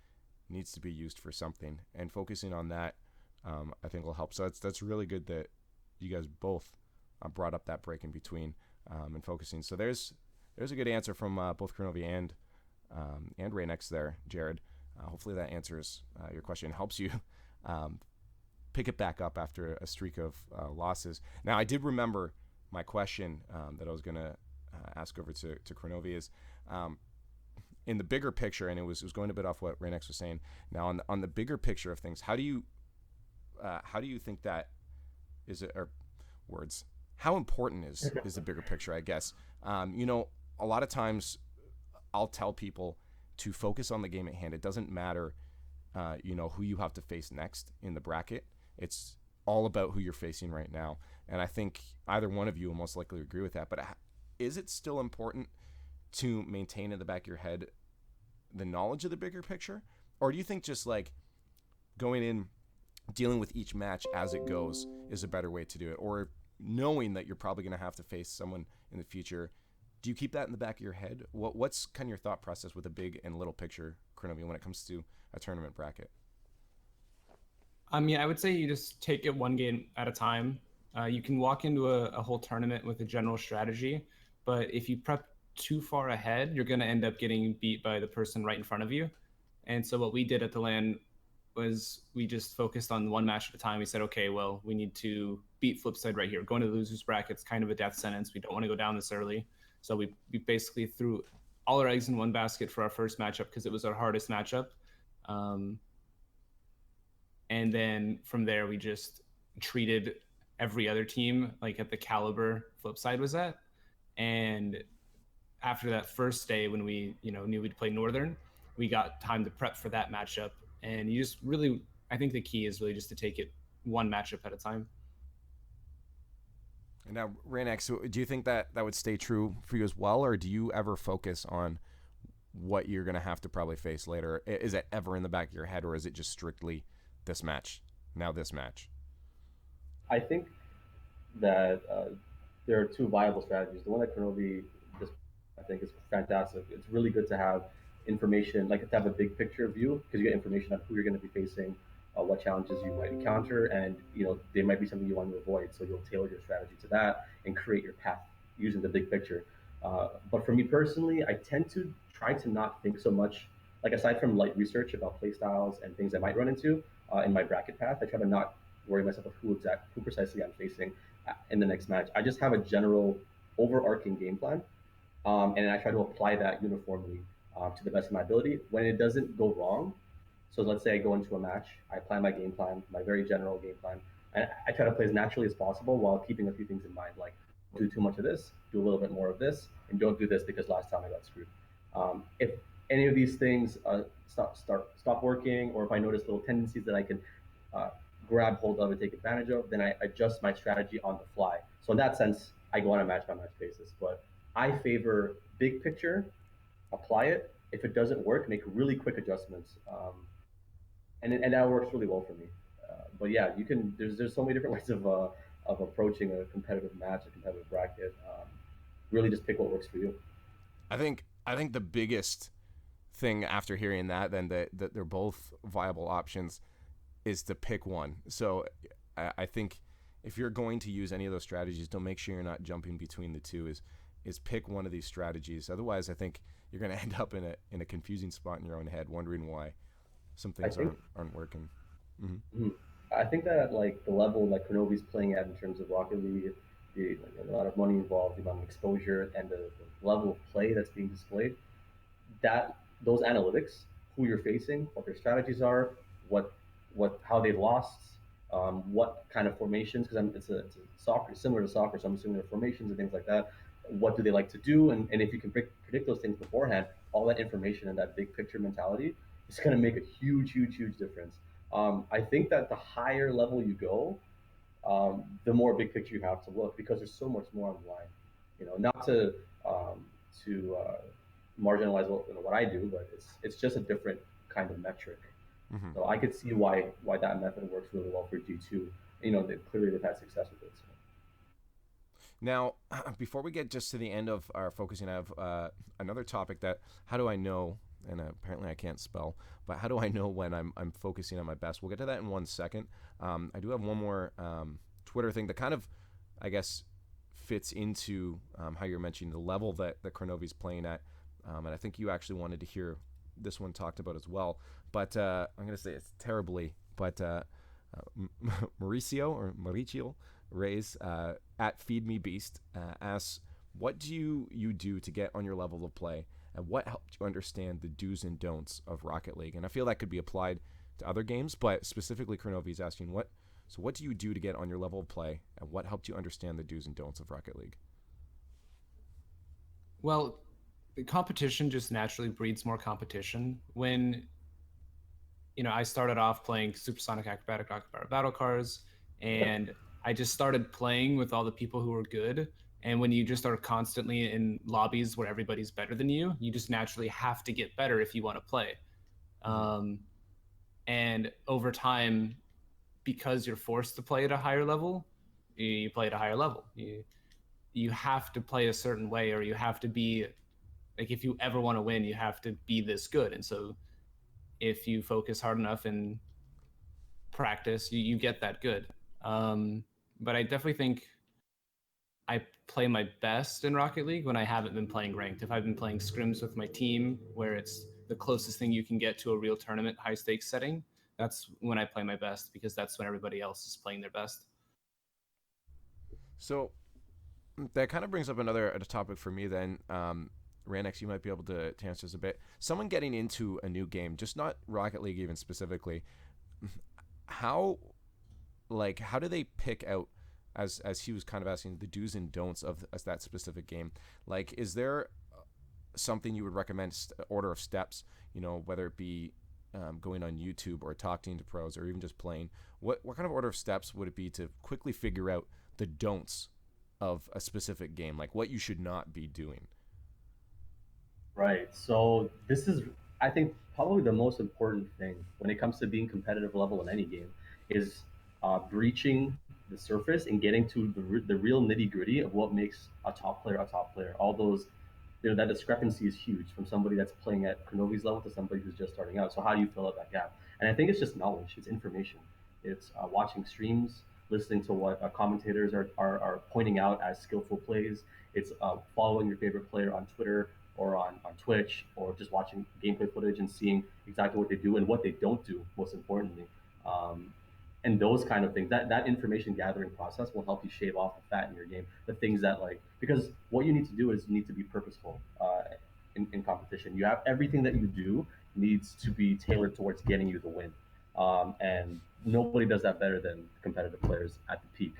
needs to be used for something, and focusing on that I think will help. So that's really good that you guys both brought up that break in between and focusing. So there's a good answer from both Kronovi and RaynEx there, Jared. hopefully that answers your question, helps you pick it back up after a streak of losses. Now, I did remember my question that I was going to ask over to Kronovi is, in the bigger picture, and it was going a bit off what RaynEx was saying. Now, on the bigger picture of things, how do you think that is it, or words? How important is the bigger picture? I guess a lot of times I'll tell people to focus on the game at hand. It doesn't matter, who you have to face next in the bracket. It's all about who you're facing right now. And I think either one of you will most likely agree with that. But is it still important to maintain in the back of your head the knowledge of the bigger picture? Or do you think just like going in, dealing with each match as it goes is a better way to do it? Or knowing that you're probably going to have to face someone in the future, do you keep that in the back of your head? What's kind of your thought process with a big and little picture, Kronovi, when it comes to a tournament bracket? I mean, I would say you just take it one game at a time. You can walk into a whole tournament with a general strategy, but if you prep too far ahead, you're going to end up getting beat by the person right in front of you. And so what we did at the LAN was we just focused on one match at a time. We said, okay, well, we need to beat Flipside right here. Going to the losers bracket's kind of a death sentence. We don't want to go down this early. So we basically threw all our eggs in one basket for our first matchup because it was our hardest matchup. And then from there, we just treated every other team like at the caliber Flipside was at. And after that first day, when we knew we'd play Northern, we got time to prep for that matchup. And you just really, I think the key is really just to take it one matchup at a time. And now, RaynEx, do you think that would stay true for you as well, or do you ever focus on what you're going to have to probably face later? Is it ever in the back of your head, or is it just strictly this match, now this match? I think that there are two viable strategies. The one that Kronovi just, I think, is fantastic. It's really good to have information, like to have a big picture view, because you get information on who you're going to be facing, what challenges you might encounter, and they might be something you want to avoid. So you'll tailor your strategy to that and create your path using the big picture. But for me personally, I tend to try to not think so much, like aside from light research about play styles and things I might run into in my bracket path, I try to not worry myself with who precisely I'm facing in the next match. I just have a general overarching game plan, and I try to apply that uniformly to the best of my ability. When it doesn't go wrong, so let's say I go into a match, I plan my game plan, my very general game plan, and I try to play as naturally as possible while keeping a few things in mind, like do too much of this, do a little bit more of this, and don't do this because last time I got screwed. If any of these things stop working, or if I notice little tendencies that I can grab hold of and take advantage of, then I adjust my strategy on the fly. So in that sense, I go on a match-by-match basis. But I favor big picture, apply it. If it doesn't work, make really quick adjustments, and that works really well for me. But yeah, you can. There's so many different ways of approaching a competitive match, a competitive bracket. Really, just pick what works for you. I think the biggest thing after hearing that, then that they're both viable options, is to pick one. So I think if you're going to use any of those strategies, don't make sure you're not jumping between the two. Is pick one of these strategies. Otherwise, I think you're going to end up in a confusing spot in your own head, wondering why some things aren't working. Mm-hmm. Mm-hmm. I think that like the level that Kronovi's playing at in terms of Rocket League, a lot of money involved, the amount of exposure, and the level of play that's being displayed, that those analytics, who you're facing, what their strategies are, how they lost, what kind of formations, because it's a soccer, similar to soccer, so I'm assuming there are formations and things like that. What do they like to do? And if you can predict those things beforehand, all that information and that big picture mentality is going to make a huge, huge, huge difference. I think that the higher level you go, the more big picture you have to look, because there's so much more on the line. Not to marginalize what I do, but it's just a different kind of metric. Mm-hmm. So I could see why that method works really well for G2. Clearly they've had success with it. So. Now, before we get just to the end of our focusing, I have another topic that, how do I know, and apparently I can't spell, but how do I know when I'm focusing on my best? We'll get to that in 1 second. I do have one more Twitter thing that kind of, I guess, fits into how you're mentioning the level that Kronovi's playing at. And I think you actually wanted to hear this one talked about as well. But I'm gonna say it's terribly, but Mauricio Reyes at Feed Me Beast asks, what do you do to get on your level of play, and what helped you understand the do's and don'ts of Rocket League? And I feel that could be applied to other games, but specifically Kronovi is asking what do you do to get on your level of play, and what helped you understand the do's and don'ts of Rocket League? Well, the competition just naturally breeds more competition. When I started off playing Supersonic Acrobatic Rocket Power Battle Cars, and I just started playing with all the people who were good. And when you just are constantly in lobbies where everybody's better than you just naturally have to get better if you want to play. And over time, because you're forced to play at a higher level, you play at a higher level. You have to play a certain way, or you have to be like, if you ever want to win, you have to be this good. And so if you focus hard enough and practice, you get that good. But I definitely think I play my best in Rocket League when I haven't been playing ranked. If I've been playing scrims with my team, where it's the closest thing you can get to a real tournament high stakes setting, that's when I play my best, because that's when everybody else is playing their best. So that kind of brings up another topic for me then. RaynEx, you might be able to answer this a bit. Someone getting into a new game, just not Rocket League even specifically, how do they pick out, as he was kind of asking, the do's and don'ts of that specific game? Like, is there something you would recommend, order of steps, whether it be going on YouTube or talking to pros or even just playing? What kind of order of steps would it be to quickly figure out the don'ts of a specific game, like what you should not be doing? Right. So this is, I think, probably the most important thing when it comes to being competitive level in any game is breaching the surface and getting to the real nitty gritty of what makes a top player a top player. All those, that discrepancy is huge from somebody that's playing at Kronovi's level to somebody who's just starting out. So how do you fill up that gap? And I think it's just knowledge, it's information, it's watching streams, listening to what commentators are pointing out as skillful plays. It's following your favorite player on Twitter or on Twitch, or just watching gameplay footage and seeing exactly what they do and what they don't do, most importantly. Um, and those kind of things, that information gathering process will help you shave off the fat in your game. The things that, like, because what you need to do is you need to be purposeful in competition. You have everything that you do needs to be tailored towards getting you the win. And nobody does that better than competitive players at the peak,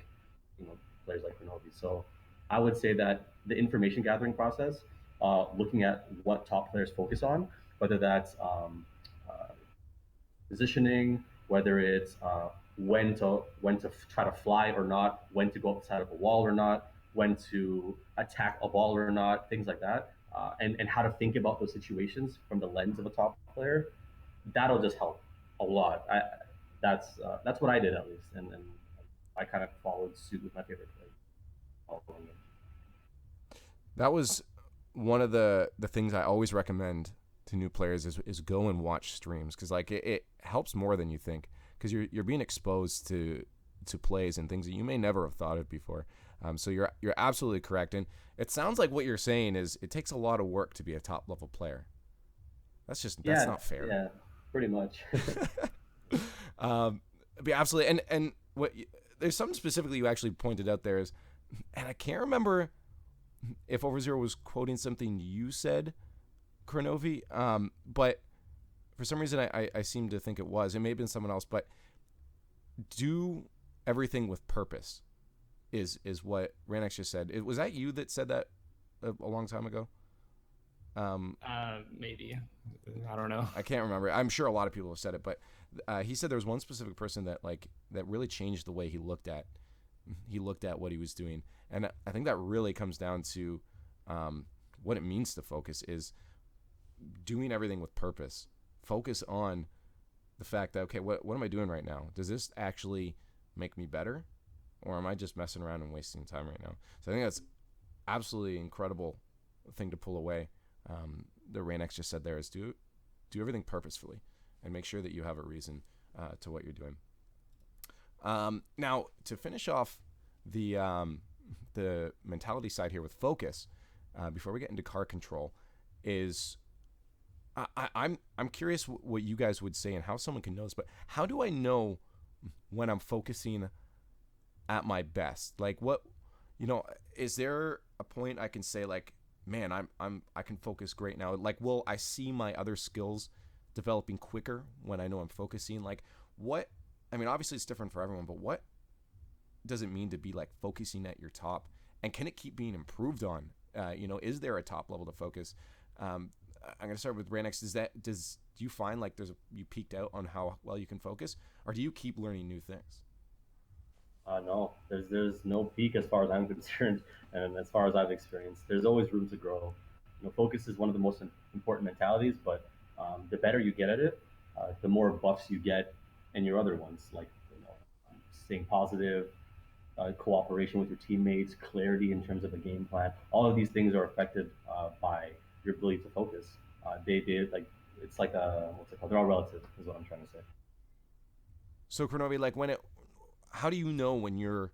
players like Kronovi. So I would say that the information gathering process, looking at what top players focus on, whether that's uh, positioning, whether it's when to try to fly or not, when to go up the side of a wall or not, when to attack a ball or not, things like that, and how to think about those situations from the lens of a top player. That'll just help a lot. That's what I did, at least, and I kind of followed suit with my favorite player. That was one of the things I always recommend to new players is go and watch streams, because like it helps more than you think, because you're being exposed to plays and things that you may never have thought of before. So you're absolutely correct, and it sounds like what you're saying is it takes a lot of work to be a top level player. That's not fair. Yeah, pretty much. But absolutely, and there's something specifically you actually pointed out there is, and I can't remember if Overzero was quoting something you said, Kronovi, but for some reason I seem to think it was. It may have been someone else, but do everything with purpose is what RaynEx just said. Was that you that said that a long time ago? Maybe. I don't know. I can't remember. I'm sure a lot of people have said it, but he said there was one specific person that really changed the way he looked at what he was doing. And I think that really comes down to what it means to focus is doing everything with purpose. Focus on the fact that, okay, what am I doing right now? Does this actually make me better? Or am I just messing around and wasting time right now? So I think that's absolutely incredible thing to pull away. The RaynEx just said there is do everything purposefully and make sure that you have a reason to what you're doing. Now, to finish off the mentality side here with focus, before we get into car control, is I'm curious what you guys would say and how someone can know this, but how do I know when I'm focusing at my best? Like what, is there a point I can say like, man, I can focus great now? Like, will I see my other skills developing quicker when I know I'm focusing? Like, what? I mean, obviously it's different for everyone, but what does it mean to be like focusing at your top, and can it keep being improved on? Is there a top level to focus? Um, I'm gonna start with RaynEx. Do you find like you peaked out on how well you can focus, or do you keep learning new things? No, there's no peak as far as I'm concerned, and as far as I've experienced, there's always room to grow. Focus is one of the most important mentalities, but the better you get at it, the more buffs you get in your other ones, like staying positive, cooperation with your teammates, clarity in terms of a game plan. All of these things are affected by your ability to focus. They like it's like a what's it called? They're all relative, is what I'm trying to say. So Kronovi, like how do you know when you're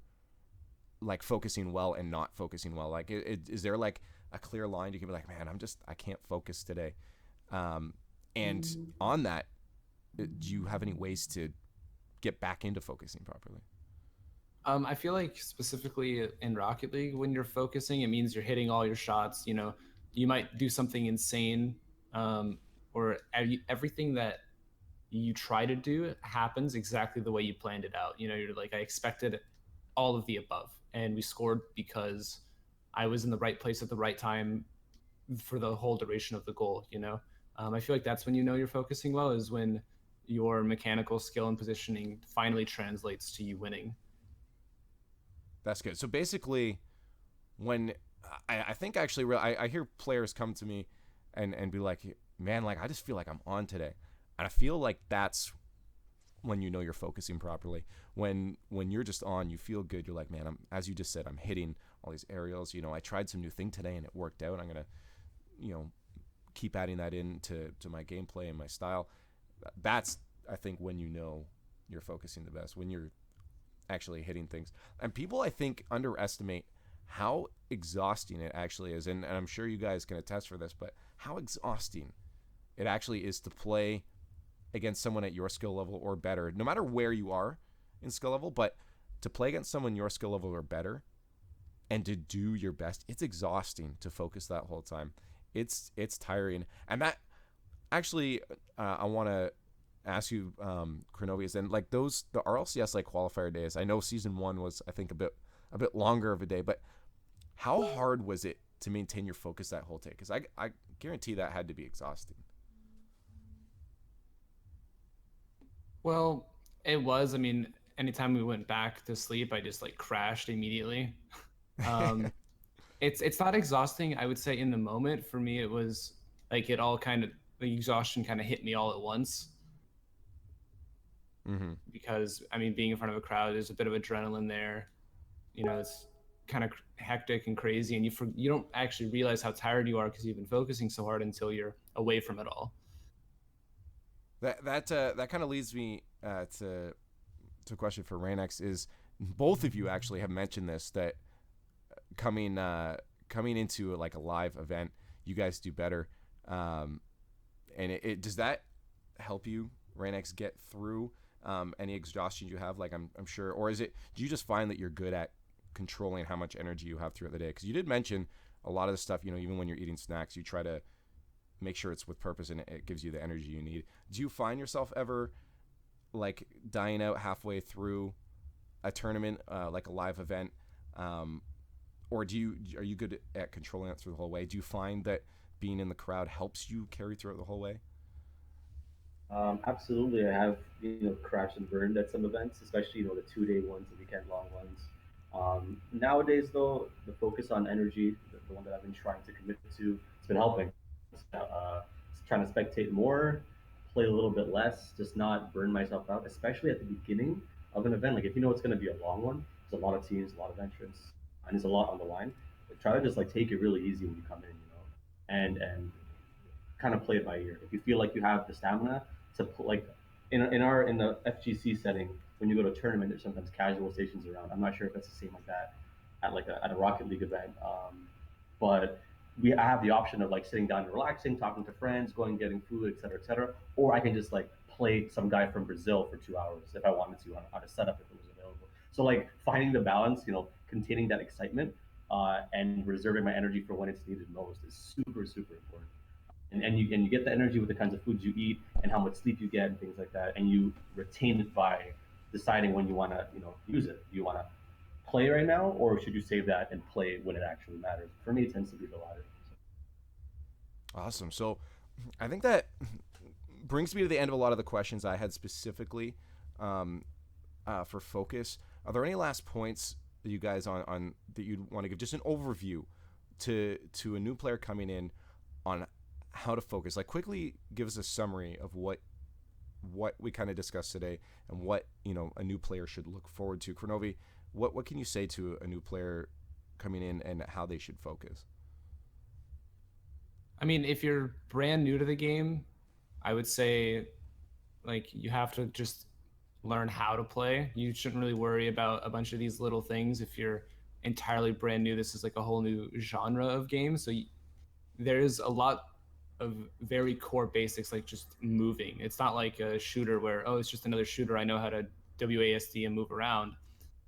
like focusing well and not focusing well? Like, is there like a clear line you can be like, man, I can't focus today? And on that, do you have any ways to get back into focusing properly? I feel like specifically in Rocket League, when you're focusing, it means you're hitting all your shots. You might do something insane, or everything that you try to do happens exactly the way you planned it out. You're like, I expected all of the above, and we scored because I was in the right place at the right time for the whole duration of the goal. I feel like that's when you're focusing well, is when your mechanical skill and positioning finally translates to you winning. That's good. So basically, when I think actually, I hear players come to me and be like, man, like I just feel like I'm on today, and I feel like that's when you're focusing properly. When you're just on, you feel good. You're like, man, as you just said, I'm hitting all these aerials. I tried some new thing today and it worked out. I'm gonna, keep adding that to my gameplay and my style. That's, I think, when you're focusing the best, when you're actually hitting things. And people, I think, underestimate how exhausting it actually is. And I'm sure you guys can attest for this, but how exhausting it actually is to play against someone at your skill level or better, no matter where you are in skill level, but to play against someone your skill level or better and to do your best, it's exhausting to focus that whole time. It's tiring. And that actually, I want to ask you, Kronovi, is, and like the RLCS like qualifier days. I know season one was, I think, a bit longer of a day, but how hard was it to maintain your focus that whole day? Because I guarantee that had to be exhausting. Well, it was. I mean, anytime we went back to sleep, I just like crashed immediately. Um, it's not exhausting. I would say in the moment for me, it was like it all kind of the exhaustion kind of hit me all at once. Mm-hmm. Because I mean, being in front of a crowd, there's a bit of adrenaline there. It's kind of hectic and crazy, and you don't actually realize how tired you are because you've been focusing so hard until you're away from it all. That kind of leads me to a question for RaynEx. Is both of you actually have mentioned this, that coming into like a live event, you guys do better, and it does that help you, RaynEx, get through any exhaustion you have? Like I'm sure, or do you just find that you're good at controlling how much energy you have throughout the day? Because you did mention a lot of the stuff, even when you're eating snacks, you try to make sure it's with purpose and it gives you the energy you need. Do you find yourself ever like dying out halfway through a tournament, like a live event, or are you good at controlling it through the whole way? Do you find that being in the crowd helps you carry through it the whole way? Absolutely, I have crashed and burned at some events, especially the 2 day ones, the weekend long ones. Nowadays, though, the focus on energy, the one that I've been trying to commit to, it's been helping. Trying to spectate more, play a little bit less, just not burn myself out, especially at the beginning of an event. Like if you know it's going to be a long one, there's a lot of teams, a lot of entrants, and there's a lot on the line. But try to just like take it really easy when you come in, and kind of play it by ear. If you feel like you have the stamina to like in the FGC setting, when you go to a tournament, there's sometimes casual stations around. I'm not sure if that's the same like that at a Rocket League event, but I have the option of like sitting down and relaxing, talking to friends, going getting food, et cetera, or I can just like play some guy from Brazil for 2 hours if I wanted to on a setup if it was available. So like finding the balance, containing that excitement, and reserving my energy for when it's needed most is super super important. And you get the energy with the kinds of foods you eat and how much sleep you get and things like that, and you retain it by deciding when you want to use it. Do you want to play right now, or should you save that and play when it actually matters? For me, it tends to be the latter. Awesome. So I think that brings me to the end of a lot of the questions I had specifically um, for focus. Are there any last points that you guys on that you'd want to give? Just an overview to a new player coming in on how to focus. Like quickly give us a summary of what we kind of discussed today and what a new player should look forward to. Kronovi, what can you say to a new player coming in and how they should focus? I mean, if you're brand new to the game, I would say like you have to just learn how to play. You shouldn't really worry about a bunch of these little things if you're entirely brand new. This is like a whole new genre of games, so there's a lot of very core basics like just moving. It's not like a shooter where it's just another shooter. I know how to WASD and move around.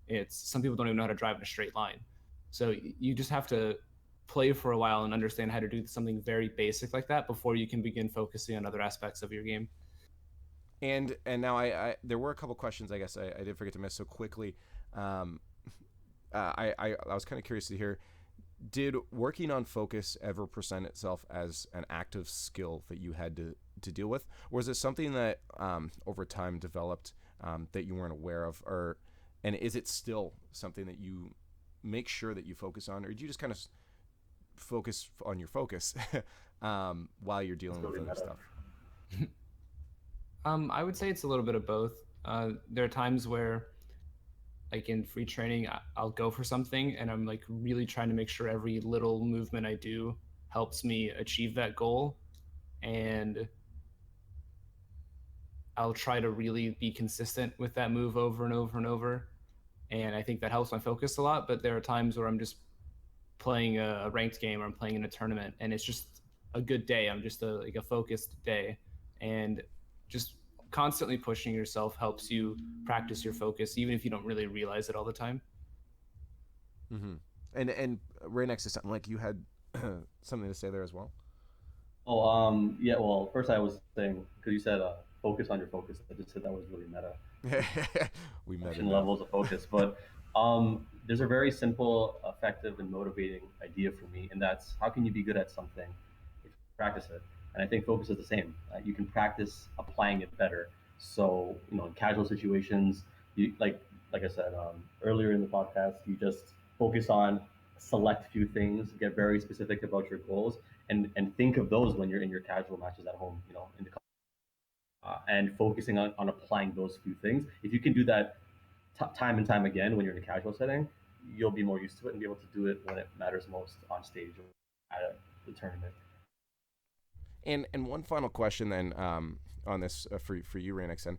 It's some people don't even know how to drive in a straight line. So you just have to play for a while and understand how to do something very basic like that before you can begin focusing on other aspects of your game. And now I there were a couple questions I guess I did forget to miss so quickly. Um, I was kind of curious to hear, did working on focus ever present itself as an active skill that you had to deal with, or was it something that over time developed that you weren't aware of, or and is it still something that you make sure that you focus on, or do you just kind of focus on your focus while you're It's dealing with really other meta. stuff? I would say it's a little bit of both. There are times where, like in free training, I'll go for something and I'm like really trying to make sure every little movement I do helps me achieve that goal. And I'll try to really be consistent with that move over and over and over. And I think that helps my focus a lot. But there are times where I'm just playing a ranked game or I'm playing in a tournament and it's just a good day. I'm just like a focused day. And just constantly pushing yourself helps you practice your focus, even if you don't really realize it all the time. Mm-hmm. And RaynEx is something like you had something to say there as well. Oh, yeah. Well, first I was saying because you said focus on your focus. I just said that was really meta. We met Action enough. levels of focus. But there's a very simple, effective, and motivating idea for me, and that's how can you be good at something if you practice it? And I think focus is the same. You can practice applying it better. So in casual situations, you like I said earlier in the podcast, you just focus on select few things, get very specific about your goals, and think of those when you're in your casual matches at home. In the and focusing on applying those few things. If you can do that time and time again when you're in a casual setting, you'll be more used to it and be able to do it when it matters most on stage or at the tournament. And one final question then on this for you, RaynEx, and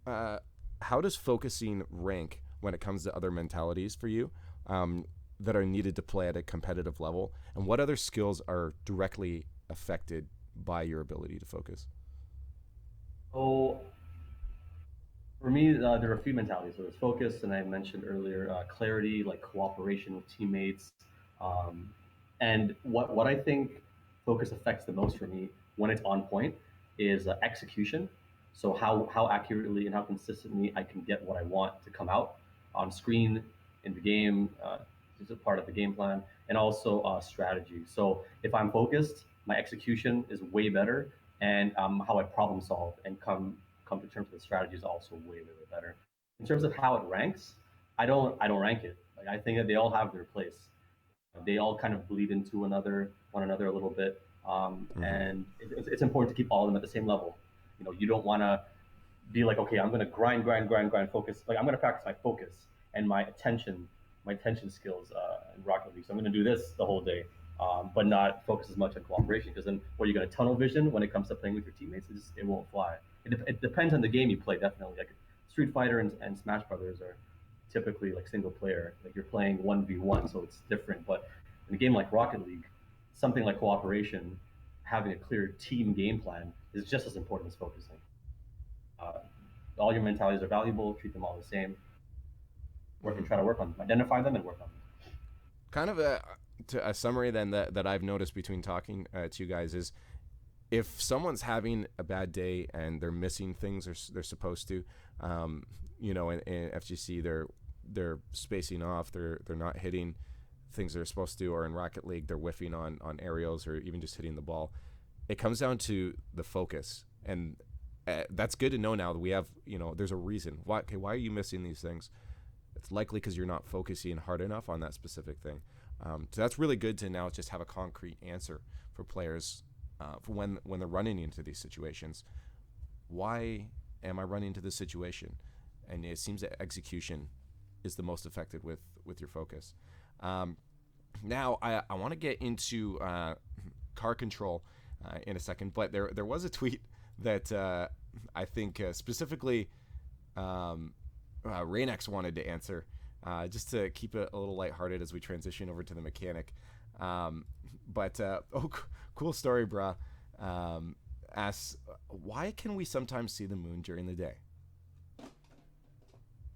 uh, how does focusing rank when it comes to other mentalities for you that are needed to play at a competitive level, and what other skills are directly affected by your ability to focus? So for me, there are a few mentalities. There was focus, and I mentioned earlier clarity, like cooperation with teammates. Um, and what I think focus affects the most for me when it's on point is execution. So how accurately and how consistently I can get what I want to come out on screen in the game. Is a part of the game plan, and also strategy. So if I'm focused, my execution is way better, and how I problem solve and come to terms with the strategy is also way better. In terms of how it ranks, I don't rank it. Like I think that they all have their place. They all kind of bleed into one another a little bit, Mm-hmm. and it's important to keep all of them at the same level. You don't want to be like, okay, I'm going to grind, focus. Like I'm going to practice my focus and my attention skills in Rocket League. So I'm going to do this the whole day, but not focus as much on cooperation. Because then, what you're going to tunnel vision when it comes to playing with your teammates, it won't fly. It depends on the game you play, definitely. Like Street Fighter and Smash Brothers are typically like single player. Like you're playing 1v1, so it's different. But in a game like Rocket League, something like cooperation, having a clear team game plan is just as important as focusing. Uh, all your mentalities are valuable. Treat them all the same. Work and try to work on them. Identify them and work on them. Kind of a summary then that I've noticed between talking to you guys is, if someone's having a bad day and they're missing things they're supposed to, in FGC they're spacing off, they're not hitting things they're supposed to, or in Rocket League they're whiffing on aerials or even just hitting the ball. It comes down to the focus, and that's good to know now that we have, there's a reason. Why are you missing these things? It's likely because you're not focusing hard enough on that specific thing. So that's really good to now just have a concrete answer for players for when they're running into these situations. Why am I running into this situation? And it seems that execution is the most affected with your focus. Now I want to get into car control in a second, but there was a tweet that I think specifically RaynEx wanted to answer, just to keep it a little lighthearted as we transition over to the mechanic. Cool story, brah. Asks, why can we sometimes see the moon during the day?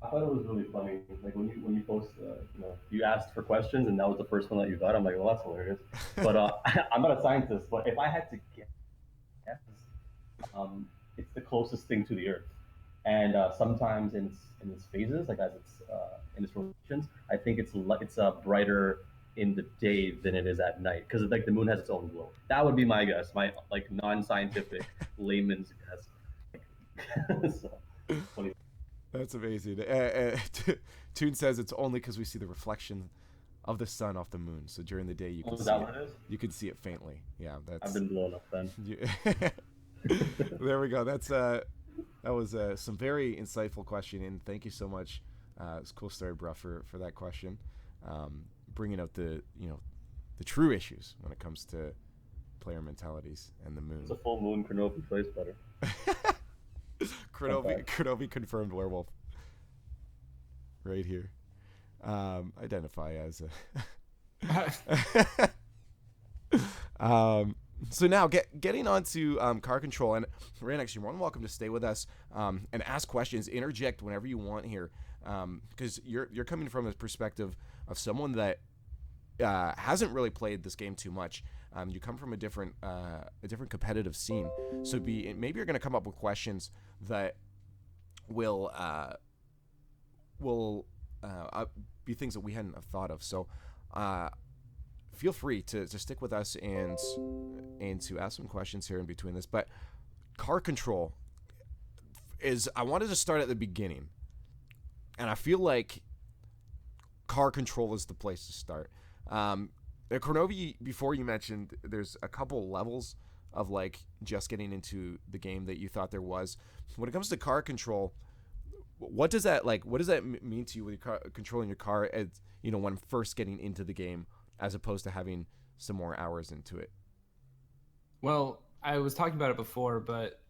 I thought it was really funny. Like when you post, you asked for questions, and that was the first one that you got. I'm like, well, that's hilarious. But I'm not a scientist, but if I had to guess, it's the closest thing to the Earth. And sometimes in its phases, like as it's in its rotations, I think it's brighter in the day than it is at night, because like the moon has its own glow. That would be my guess, my like non-scientific layman's guess. So, funny. That's amazing. Toon says it's only because we see the reflection of the sun off the moon. So during the day you can see that what it is? You can see it faintly. Yeah, I've been blown up then. There we go. That was some very insightful question, and thank you so much. It's a cool story, bro, for that question. Bringing out the true issues when it comes to player mentalities and the moon. It's a full moon. Kronovi plays better. Kronovi confirmed werewolf. Right here. Identify as a. So now getting on to car control, and RaynEx, you're more than welcome to stay with us and ask questions, interject whenever you want here, because you're coming from a perspective of someone that hasn't really played this game too much. You come from a different competitive scene, so maybe you're going to come up with questions that will be things that we hadn't have thought of. So feel free to stick with us and to ask some questions here in between this. But car control I wanted to start at the beginning, and I feel like car control is the place to start. Kronovi, before you mentioned there's a couple levels of like just getting into the game that you thought there was. When it comes to car control, what does that mean to you with your controlling your car as when first getting into the game, as opposed to having some more hours into it? Well, I was talking about it before, but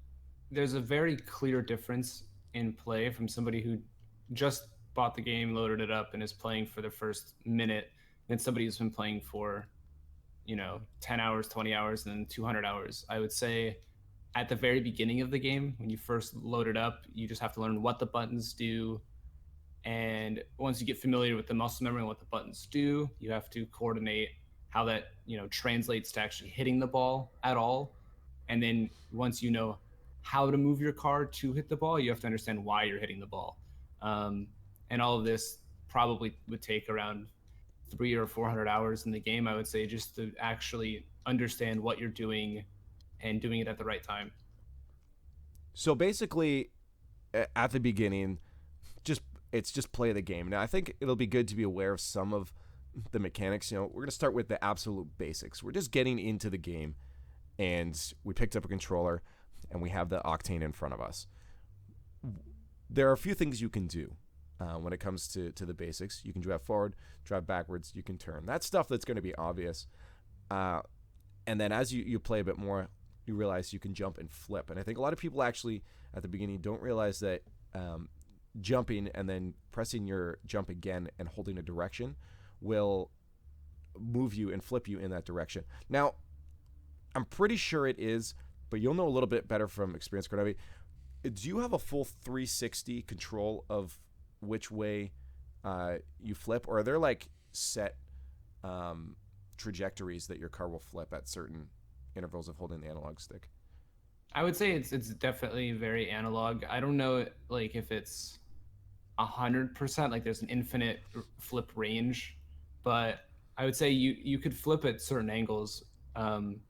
there's a very clear difference in play from somebody who just bought the game, loaded it up, and is playing for the first minute, than somebody who's been playing for 10 hours, 20 hours, and then 200 hours. I would say at the very beginning of the game, when you first load it up, you just have to learn what the buttons do. And once you get familiar with the muscle memory and what the buttons do, you have to coordinate how that translates to actually hitting the ball at all. And then once you know how to move your car to hit the ball, you have to understand why you're hitting the ball. And all of this probably would take around 300 or 400 hours in the game, I would say, just to actually understand what you're doing and doing it at the right time. So basically, at the beginning, it's just play the game. Now, I think it'll be good to be aware of some of the mechanics. We're going to start with the absolute basics. We're just getting into the game, and we picked up a controller, and we have the Octane in front of us. There are a few things you can do when it comes to the basics. You can drive forward, drive backwards, you can turn. That's stuff that's going to be obvious. And then as you play a bit more, you realize you can jump and flip. And I think a lot of people actually, at the beginning, don't realize that jumping and then pressing your jump again and holding a direction will move you and flip you in that direction. Now, I'm pretty sure it is, but you'll know a little bit better from experience, Kronovi. Do you have a full 360 control of which way you flip, or are there like set trajectories that your car will flip at certain intervals of holding the analog stick? I would say it's definitely very analog. I don't know like if it's 100%, like there's an infinite flip range, but I would say you could flip at certain angles. Um,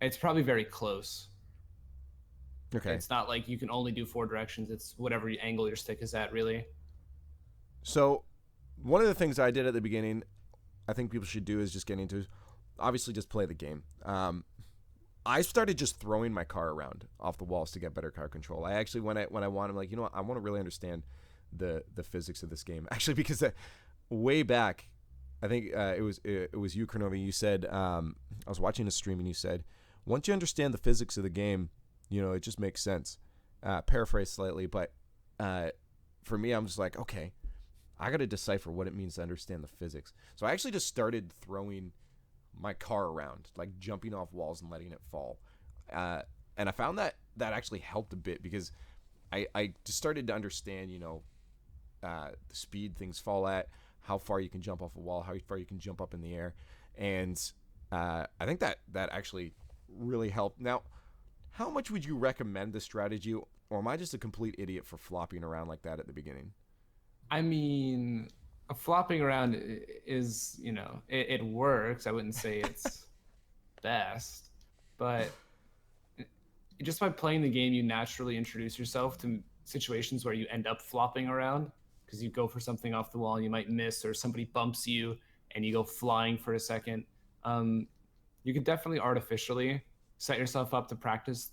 it's probably very close. Okay. It's not like you can only do four directions. It's whatever angle your stick is at, really. So, one of the things I did at the beginning, I think people should do is just get into, obviously, just play the game. I started just throwing my car around off the walls to get better car control. I actually, when I wanted, I'm like, you know what, I want to really understand the physics of this game. Actually, because way back, I think it was you, Kronovi. You said I was watching a stream and you said, once you understand the physics of the game, it just makes sense. Paraphrase slightly, but for me, I'm just like, okay, I got to decipher what it means to understand the physics. So I actually just started throwing my car around, like jumping off walls and letting it fall. And I found that actually helped a bit because I just started to understand, the speed things fall at, how far you can jump off a wall, how far you can jump up in the air. And I think that actually really helped. Now, how much would you recommend this strategy, or am I just a complete idiot for flopping around like that at the beginning? I mean, flopping around is, it works. I wouldn't say it's best, but just by playing the game, you naturally introduce yourself to situations where you end up flopping around because you go for something off the wall and you might miss, or somebody bumps you and you go flying for a second. You could definitely artificially set yourself up to practice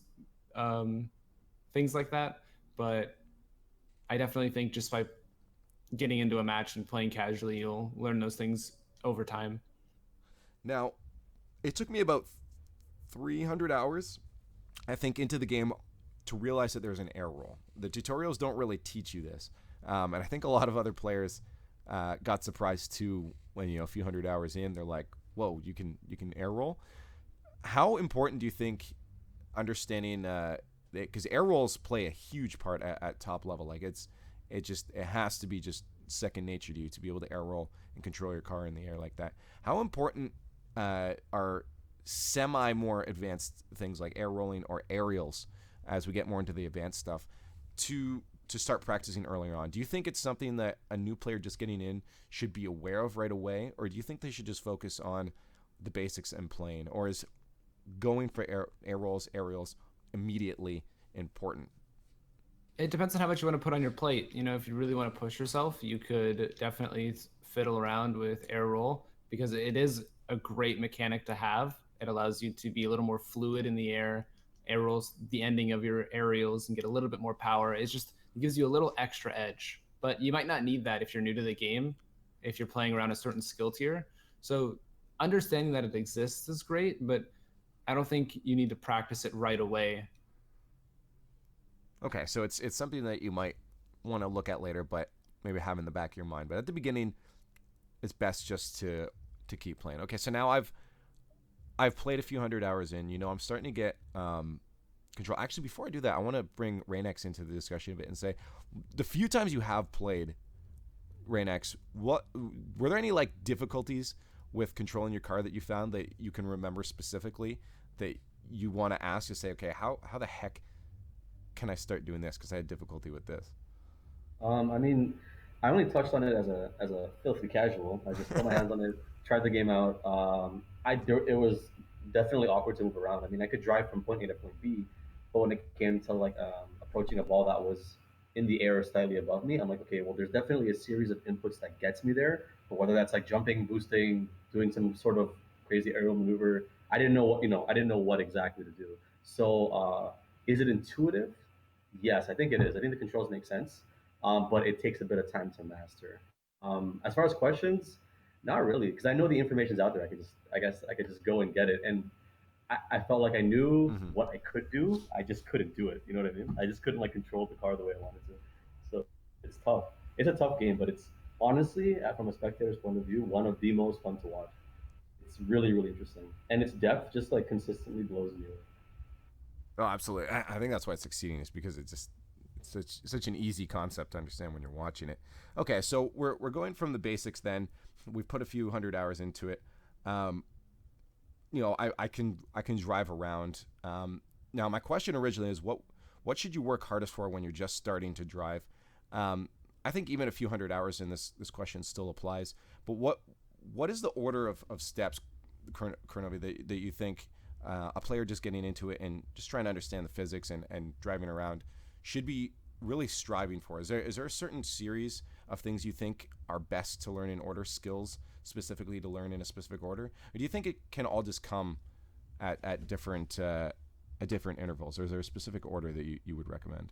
things like that, but I definitely think just by getting into a match and playing casually, you'll learn those things over time. Now, it took me about 300 hours, I think, into the game to realize that there's an air roll. The tutorials don't really teach you this, and I think a lot of other players got surprised too when a few hundred hours in, they're like, "Whoa, you can air roll." How important do you think understanding? Because air rolls play a huge part at top level. Like it has to be just second nature to you to be able to air roll and control your car in the air like that. How important are semi more advanced things like air rolling or aerials as we get more into the advanced stuff to start practicing earlier on? Do you think it's something that a new player just getting in should be aware of right away, or do you think they should just focus on the basics and playing, or is going for air rolls, aerials immediately important? It depends on how much you want to put on your plate. If you really want to push yourself, you could definitely fiddle around with air roll because it is a great mechanic to have. It allows you to be a little more fluid in the air. Air rolls the ending of your aerials and get a little bit more power. It gives you a little extra edge, but you might not need that if you're new to the game, if you're playing around a certain skill tier. So understanding that it exists is great, but I don't think you need to practice it right away. Okay, so it's something that you might want to look at later, but maybe have in the back of your mind. But at the beginning, it's best just to keep playing. Okay, so now I've played a few hundred hours in. I'm starting to get control. Actually, before I do that, I want to bring RaynEx into the discussion a bit and say, the few times you have played RaynEx, what were there any like difficulties with controlling your car that you found that you can remember specifically that you want to ask to say, okay, how the heck can I start doing this? Because I had difficulty with this. I mean, I only touched on it as a filthy casual. I just put my hands on it, tried the game out. It was definitely awkward to move around. I mean, I could drive from point A to point B, but when it came to like approaching a ball that was in the air or slightly above me, I'm like, okay, well, there's definitely a series of inputs that gets me there. But whether that's like jumping, boosting, doing some sort of crazy aerial maneuver, I didn't know what exactly to do. So, is it intuitive? Yes, I think it is. I think the controls make sense, but it takes a bit of time to master. As far as questions, not really, because I know the information's out there. I guess, I could just go and get it. And I felt like I knew Mm-hmm. what I could do. I just couldn't do it. You know what I mean? I just couldn't like control the car the way I wanted to. So it's tough. It's a tough game, but it's honestly, from a spectator's point of view, one of the most fun to watch. It's really, really interesting, and its depth just like consistently blows me away. Oh, absolutely. I think that's why it's succeeding is because it's such an easy concept to understand when you're watching it. Okay, so we're going from the basics then. We've put a few hundred hours into it. Um, I can drive around. Now my question originally is what should you work hardest for when you're just starting to drive? Um, I think even a few hundred hours in this question still applies. But what is the order of steps, Kronovi, that you think a player just getting into it and just trying to understand the physics and driving around should be really striving for? Is there a certain series of things you think are best to learn in order, skills specifically to learn in a specific order, or do you think it can all just come at different intervals, or is there a specific order that you would recommend?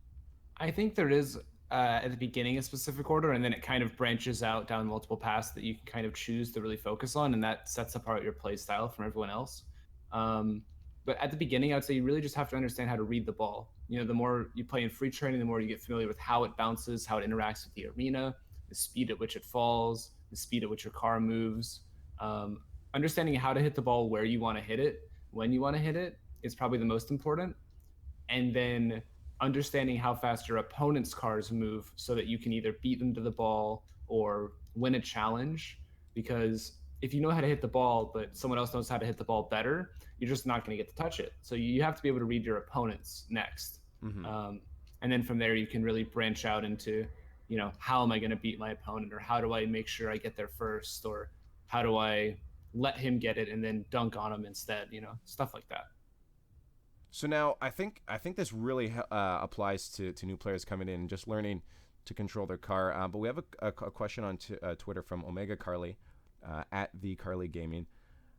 I think there is at the beginning a specific order, and then it kind of branches out down multiple paths that you can kind of choose to really focus on, and that sets apart your play style from everyone else. Um, but at the beginning, I would say you really just have to understand how to read the ball. The more you play in free training, the more you get familiar with how it bounces, how it interacts with the arena, the speed at which it falls, the speed at which your car moves. Um, Understanding how to hit the ball where you want to hit it, when you want to hit it, is probably the most important. And then understanding how fast your opponent's cars move so that you can either beat them to the ball or win a challenge. Because if you know how to hit the ball, but someone else knows how to hit the ball better, you're just not going to get to touch it. So you have to be able to read your opponent's next. Mm-hmm. And then from there, you can really branch out into, how am I going to beat my opponent, or how do I make sure I get there first, or how do I let him get it and then dunk on him instead, stuff like that. So now I think this really applies to new players coming in and just learning to control their car. But we have a question on Twitter from Omega Carly at the Carly Gaming.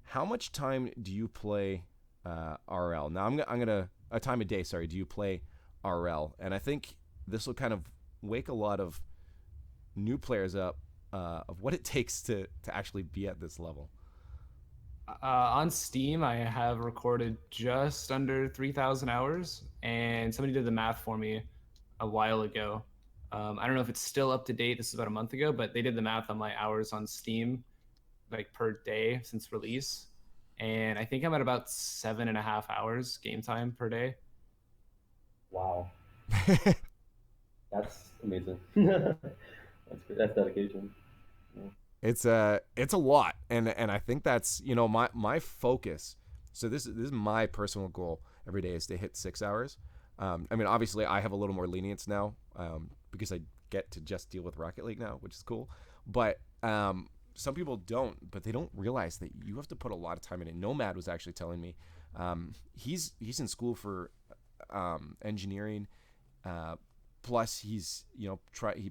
How much time do you play RL? Now I'm gonna a time a day. Sorry, do you play RL? And I think this will kind of wake a lot of new players up of what it takes to actually be at this level. On Steam, I have recorded just under 3,000 hours, and somebody did the math for me a while ago. I don't know if it's still up to date. This is about a month ago, but they did the math on my hours on Steam, like per day since release. And I think I'm at about 7.5 hours game time per day. Wow, that's amazing. That's dedication. Yeah. It's a lot, and I think that's my focus. So this is my personal goal every day is to hit 6 hours. I mean, obviously, I have a little more lenience now because I get to just deal with Rocket League now, which is cool. But some people don't, but they don't realize that you have to put a lot of time in it. Nomad was actually telling me he's in school for engineering. Plus, he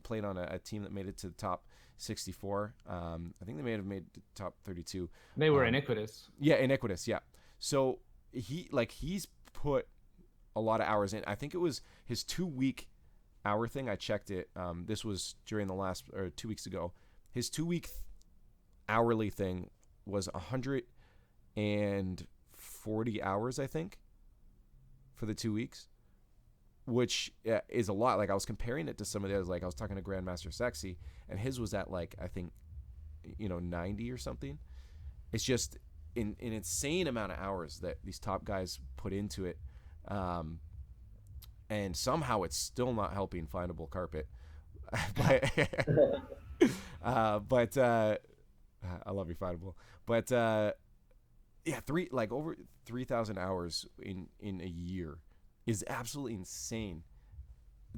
played on a team that made it to the top 64. I think they may have made the top 32. They were iniquitous. Yeah, iniquitous. Yeah. So he's put a lot of hours in. I think it was his 2 week hour thing. I checked it. This was during the last or 2 weeks ago. His 2 week hourly thing was 140 hours, I think, for the 2 weeks, which is a lot. Like I was comparing it to some of the others. Like I was talking to Grandmaster Sexy, and his was at like I think 90 or something. It's just an insane amount of hours that these top guys put into it, and somehow it's still not helping findable carpet. But I love you, findable. But yeah, over 3,000 hours in a year is absolutely insane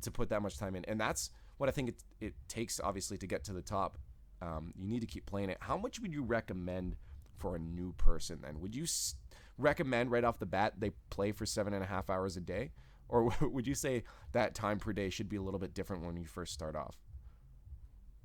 to put that much time in, and that's what I think it takes obviously to get to the top. You need to keep playing it. How much would you recommend for a new person then? Would you recommend right off the bat they play for 7.5 hours a day, or would you say that time per day should be a little bit different when you first start off?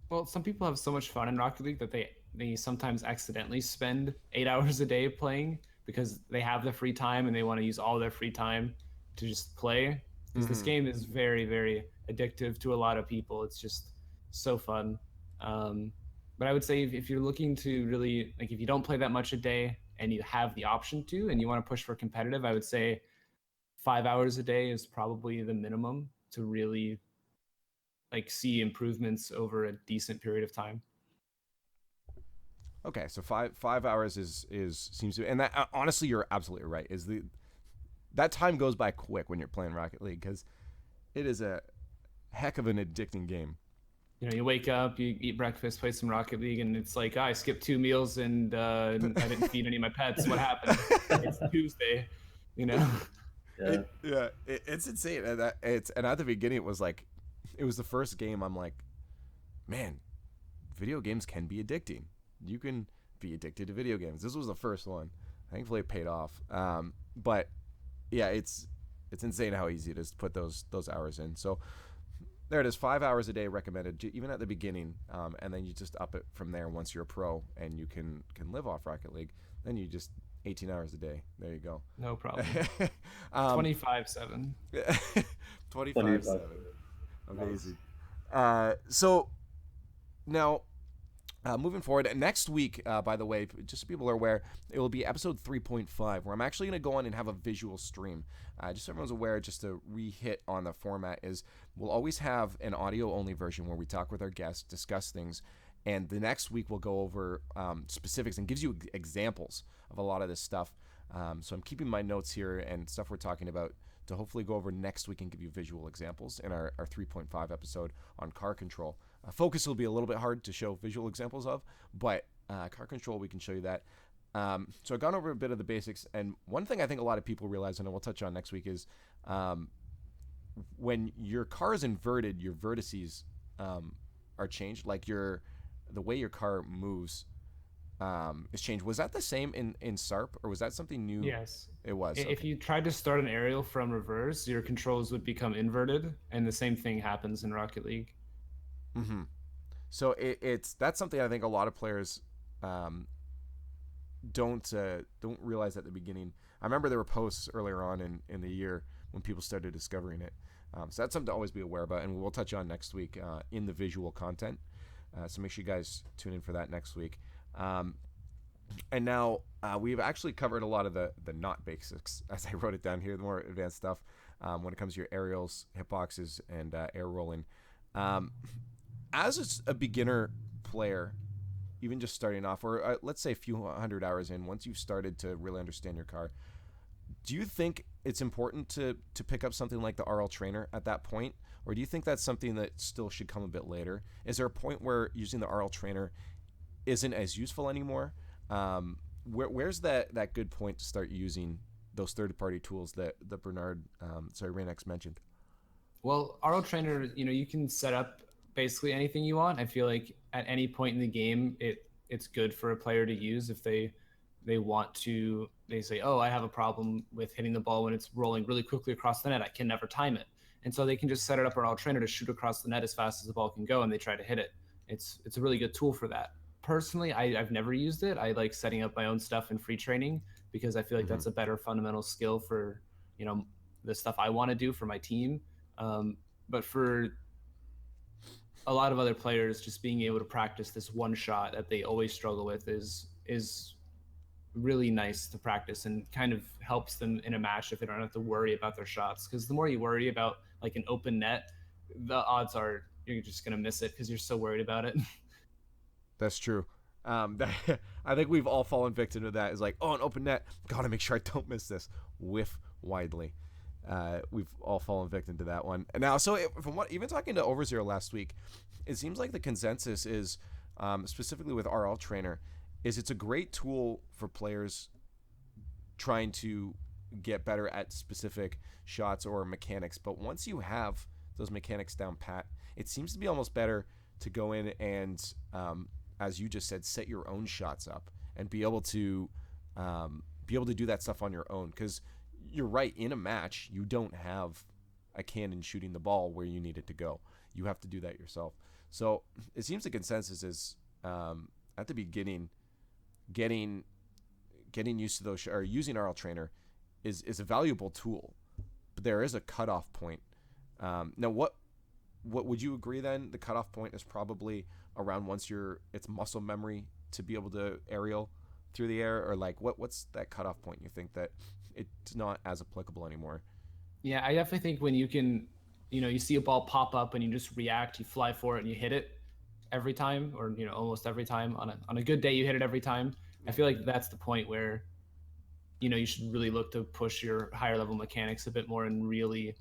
Well, some people have so much fun in Rocket League that they sometimes accidentally spend 8 hours a day playing because they have the free time and they want to use all their free time to just play. Because this Mm-hmm. game is very, very addictive to a lot of people. It's just so fun. Um, but I would say if you're looking to really, like, if you don't play that much a day and you have the option to, and you want to push for competitive, I would say 5 hours a day is probably the minimum to really like see improvements over a decent period of time. Okay, so 5 hours is seems to, and that honestly, you're absolutely right. That time goes by quick when you're playing Rocket League because it is a heck of an addicting game. You know, you wake up, you eat breakfast, play some Rocket League, and it's like, I skipped 2 meals and I didn't feed any of my pets. What happened? It's Tuesday, you know. Yeah. It's insane. And at the beginning, it was like, it was the first game. I'm like, man, video games can be addicting. You can be addicted to video games. This was the first one. Thankfully, it paid off. But yeah, it's insane how easy it is to put those hours in. So there it is, 5 hours a day recommended, even at the beginning, and then you just up it from there once you're a pro and you can live off Rocket League. Then you just 18 hours a day. There you go. No problem. 25/7. 25/7. Amazing. So now, moving forward, next week, by the way, just so people are aware, it will be episode 3.5, where I'm actually going to go on and have a visual stream. Just so everyone's aware, just to re-hit on the format, is we'll always have an audio-only version where we talk with our guests, discuss things, and the next week we'll go over specifics and gives you examples of a lot of this stuff. So I'm keeping my notes here and stuff we're talking about to hopefully go over next week and give you visual examples in our 3.5 episode on car control. Focus will be a little bit hard to show visual examples of, but car control, we can show you that. So I've gone over a bit of the basics, and one thing I think a lot of people realize, and we'll touch on next week, is when your car is inverted, your vertices are changed. Like the way your car moves is changed. Was that the same in SARP, or was that something new? Yes. It was. If you tried to start an aerial from reverse, your controls would become inverted, and the same thing happens in Rocket League. Mm-hmm. So that's something I think a lot of players don't realize at the beginning. I remember there were posts earlier on in the year when people started discovering it. So that's something to always be aware about, and we'll touch on next week in the visual content. So make sure you guys tune in for that next week. And now we've actually covered a lot of the not basics, as I wrote it down here, the more advanced stuff when it comes to your aerials, hitboxes, and air rolling. As a beginner player, even just starting off, or let's say a few hundred hours in, once you've started to really understand your car, do you think it's important to pick up something like the RL Trainer at that point? Or do you think that's something that still should come a bit later? Is there a point where using the RL Trainer isn't as useful anymore? Where's that good point to start using those third-party tools that RaynEx mentioned? Well, RL Trainer, you can set up basically anything you want. I feel like at any point in the game, it's good for a player to use if they want to. They say, oh, I have a problem with hitting the ball when it's rolling really quickly across the net. I can never time it. And so they can just set it up RL Trainer to shoot across the net as fast as the ball can go, and they try to hit it. It's a really good tool for that. Personally, I've never used it. I like setting up my own stuff in free training because I feel like that's a better fundamental skill for, the stuff I want to do for my team. But for a lot of other players, just being able to practice this one shot that they always struggle with is really nice to practice, and kind of helps them in a match if they don't have to worry about their shots. Because the more you worry about like an open net, the odds are you're just going to miss it because you're so worried about it. That's true. I think we've all fallen victim to that. Is like, oh, an open net, gotta make sure I don't miss this. Whiff widely. We've all fallen victim to that one. And now, from what, even talking to Overzero last week, it seems like the consensus is, specifically with RL Trainer, is it's a great tool for players trying to get better at specific shots or mechanics. But once you have those mechanics down pat, it seems to be almost better to go in and, as you just said, set your own shots up and be able to do that stuff on your own. Because you're right, in a match, you don't have a cannon shooting the ball where you need it to go. You have to do that yourself. So it seems the consensus is at the beginning, getting used to those or using RL Trainer is a valuable tool, but there is a cutoff point. Now, what would you agree then? The cutoff point is probably around once it's muscle memory to be able to aerial through the air, or like what's that cutoff point you think that it's not as applicable anymore? Yeah, I definitely think when you can you see a ball pop up and you just react, you fly for it and you hit it every time, or almost every time. On a good day you hit it every time. I feel like that's the point where you should really look to push your higher level mechanics a bit more and really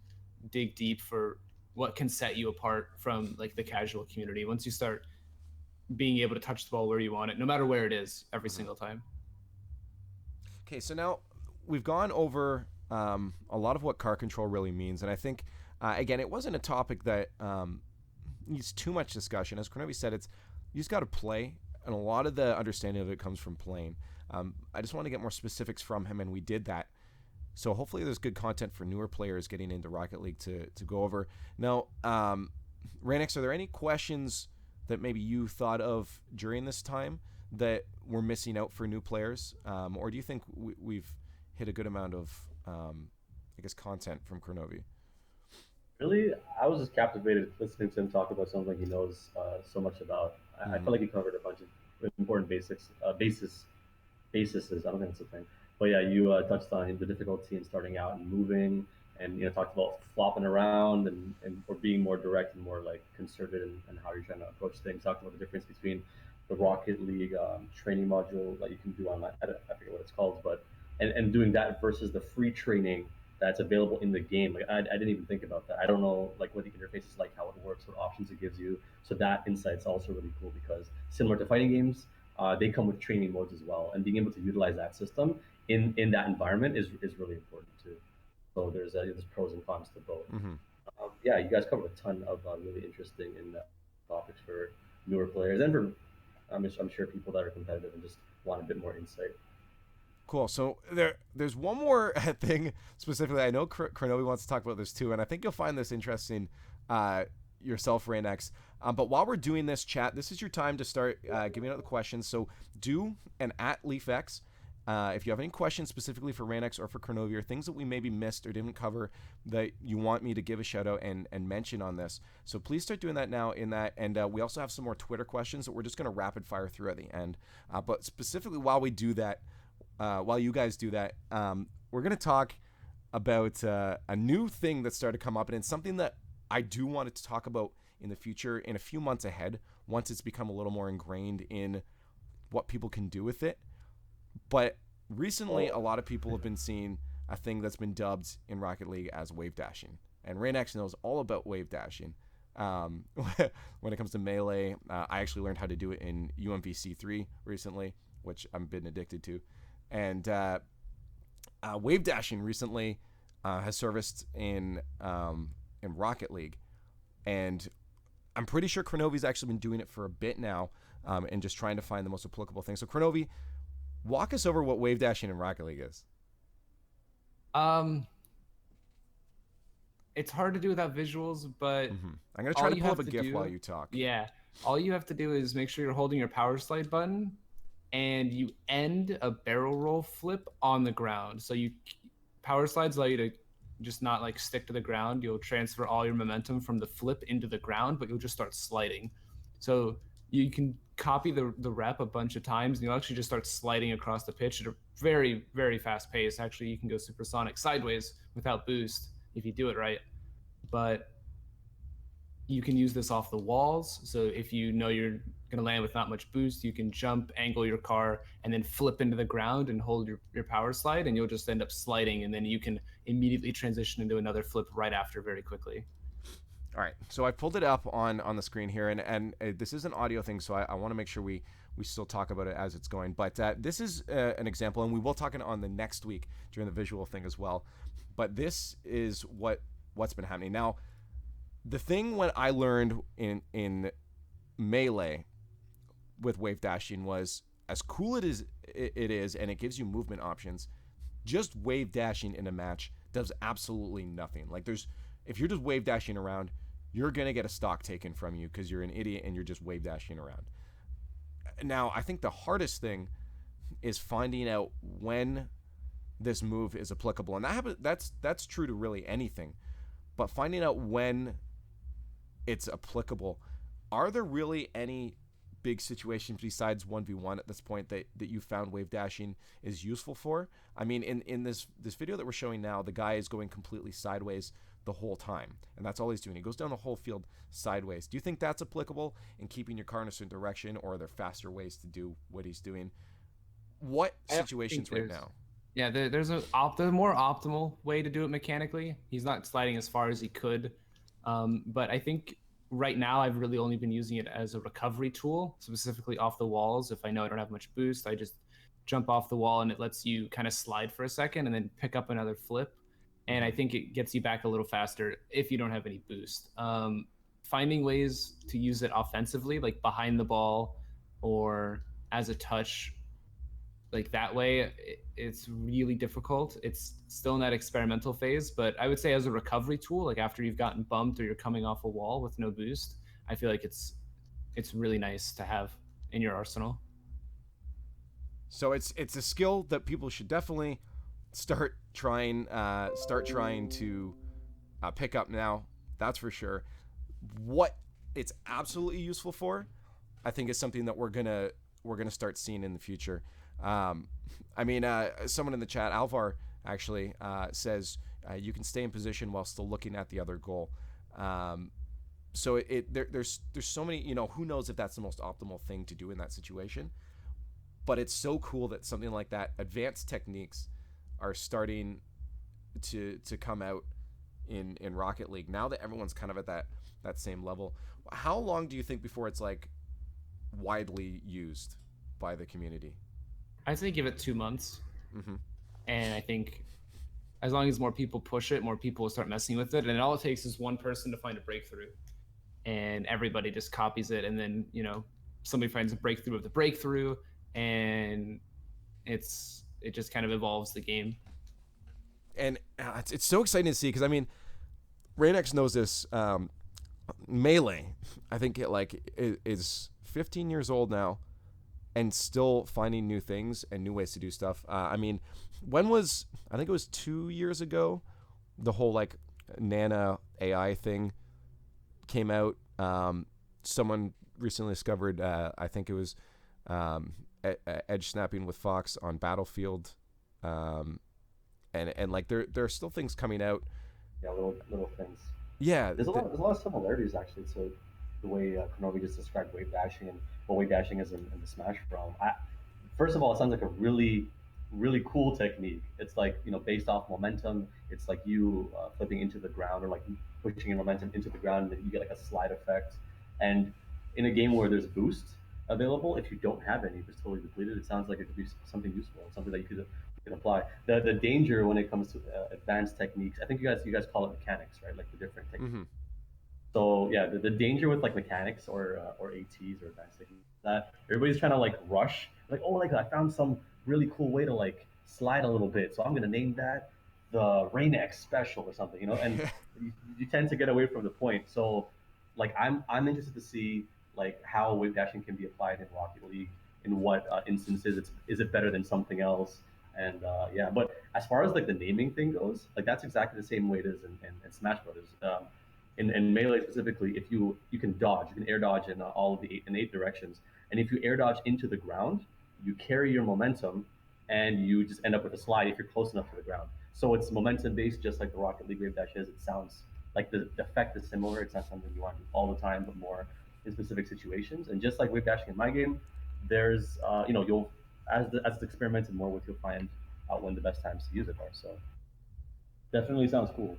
dig deep for what can set you apart from like the casual community once you start being able to touch the ball where you want it, no matter where it is, every single time. Okay, so now we've gone over a lot of what car control really means, and I think again, it wasn't a topic that needs too much discussion. As Kronovi said, it's you just got to play, and a lot of the understanding of it comes from playing. I just want to get more specifics from him, and we did that. So hopefully there's good content for newer players getting into Rocket League to go over. Now, RaynEx, are there any questions that maybe you thought of during this time that we're missing out for new players? Or do you think we've hit a good amount of, content from Kronovi? Really, I was just captivated listening to him talk about something he knows so much about. I feel like he covered a bunch of important bases. I don't think it's a thing. But yeah, you touched on the difficulty in starting out and moving, and talked about flopping around and or being more direct and more like concerted and how you're trying to approach things. Talked about the difference between the Rocket League training module that you can do online. I forget what it's called, but and doing that versus the free training that's available in the game. Like I didn't even think about that. I don't know like what the interface is like, how it works, what options it gives you. So that insight's also really cool because similar to fighting games, they come with training modes as well, and being able to utilize that system in that environment is really important too. So there's pros and cons to both. Mm-hmm. Yeah, you guys covered a ton of really interesting topics for newer players and for I'm sure people that are competitive and just want a bit more insight. Cool. So there's one more thing specifically. I know Kronovi wants to talk about this too, and I think you'll find this interesting yourself, RaynEx. But while we're doing this chat, this is your time to start giving out the questions. So do an @LeafX. If you have any questions specifically for RaynEx or for Kronovi or things that we maybe missed or didn't cover that you want me to give a shout out and mention on this, so please start doing that now in that. And we also have some more Twitter questions that we're just going to rapid fire through at the end. But specifically while we do that, while you guys do that, we're going to talk about a new thing that started to come up, and it's something that I do want to talk about in the future, in a few months ahead, once it's become a little more ingrained in what people can do with it. But recently, a lot of people have been seeing a thing that's been dubbed in Rocket League as wave dashing, and RaynEx knows all about wave dashing. When it comes to melee, I actually learned how to do it in UMVC3 recently, which I've been addicted to. And wave dashing recently has serviced in Rocket League, and I'm pretty sure Kronovi's actually been doing it for a bit now, and just trying to find the most applicable thing. So Kronovi, walk us over what wave dashing in Rocket League is. It's hard to do without visuals, but I'm gonna try to pull up a GIF while you talk. Yeah, all you have to do is make sure you're holding your power slide button, and you end a barrel roll flip on the ground. So power slides allow you to just not like stick to the ground. You'll transfer all your momentum from the flip into the ground, but you'll just start sliding. So you can copy the rep a bunch of times, and you'll actually just start sliding across the pitch at a very, very fast pace. Actually, you can go supersonic sideways without boost if you do it right. But you can use this off the walls. So if you know you're going to land with not much boost, you can jump, angle your car, and then flip into the ground and hold your power slide, and you'll just end up sliding, and then you can immediately transition into another flip right after very quickly. All right, so I pulled it up on the screen here, and this is an audio thing, so I want to make sure we still talk about it as it's going. But this is an example, and we will talk on the next week during the visual thing as well. But this is what's been happening. Now, the thing when I learned in Melee with wave dashing was, as cool it is, and it gives you movement options, just wave dashing in a match does absolutely nothing. Like if you're just wave dashing around, you're going to get a stock taken from you because you're an idiot and you're just wave dashing around. Now, I think the hardest thing is finding out when this move is applicable. And that's true to really anything. But finding out when it's applicable, are there really any big situations besides 1v1 at this point that you found wave dashing is useful for? I mean, in this video that we're showing now, the guy is going completely sideways the whole time, and that's all he's doing. He goes down the whole field sideways. Do you think that's applicable in keeping your car in a certain direction, or are there faster ways to do what he's doing? What situations right now? Yeah, there's a more optimal way to do it mechanically. He's not sliding as far as he could, but I think right now I've really only been using it as a recovery tool, specifically off the walls. If I know I don't have much boost, I just jump off the wall and it lets you kind of slide for a second and then pick up another flip. And I think it gets you back a little faster if you don't have any boost. Finding ways to use it offensively, like behind the ball or as a touch, like that way, it's really difficult. It's still in that experimental phase, but I would say as a recovery tool, like after you've gotten bumped or you're coming off a wall with no boost, I feel like it's really nice to have in your arsenal. So it's a skill that people should definitely start trying to pick up now. That's for sure. What it's absolutely useful for, I think, is something that we're gonna start seeing in the future. I mean, someone in the chat, Alvar, actually says you can stay in position while still looking at the other goal. So there's so many, you know, who knows if that's the most optimal thing to do in that situation. But it's so cool that something like that, advanced techniques, are starting to come out in Rocket League now that everyone's kind of at that same level. How long do you think before it's like widely used by the community? I'd say give it 2 months. And I think as long as more people push it, more people will start messing with it. And all it takes is one person to find a breakthrough, and everybody just copies it. And then, you know, somebody finds a breakthrough of the breakthrough, and it just kind of evolves the game. And it's so exciting to see, because I mean, RaynEx knows this. Melee, I think it is 15 years old now, and still finding new things and new ways to do stuff. I mean, I think it was 2 years ago, the whole like Nana AI thing came out. Someone recently discovered, I think it was edge snapping with Fox on Battlefield. And like there are still things coming out. Yeah, little things. Yeah. There's a lot of similarities actually to the way Kronovi just described wave dashing and what wave dashing is in the Smash realm. First of all, it sounds like a really, really cool technique. It's like, you know, based off momentum. It's like you flipping into the ground, or like pushing your momentum into the ground, and then you get like a slide effect. And in a game where there's boost available, if you don't have any, if it's totally depleted, it sounds like it could be something useful, something that you could apply. The danger when it comes to advanced techniques, I think you guys call it mechanics, right? Like the different techniques. So yeah, the danger with like mechanics or ATs or advanced techniques, that everybody's trying to like rush, like, oh, like I found some really cool way to like slide a little bit, so I'm gonna name that the RaynEx special or something, you know. And you tend to get away from the point. So like I'm interested to see like how wave dashing can be applied in Rocket League, in what instances is it better than something else. And yeah, but as far as like the naming thing goes, like that's exactly the same way it is in Smash Brothers. In Melee specifically, if you can dodge, you can air dodge in all of the eight directions, and if you air dodge into the ground, you carry your momentum, and you just end up with a slide if you're close enough to the ground. So it's momentum based, just like the Rocket League wave dash is. It sounds like the effect is similar. It's not something you want to do all the time, but more in specific situations. And just like wave dashing in my game, there's you know, you'll as it's experimented more with, you'll find out when the best times to use it are. So definitely sounds cool.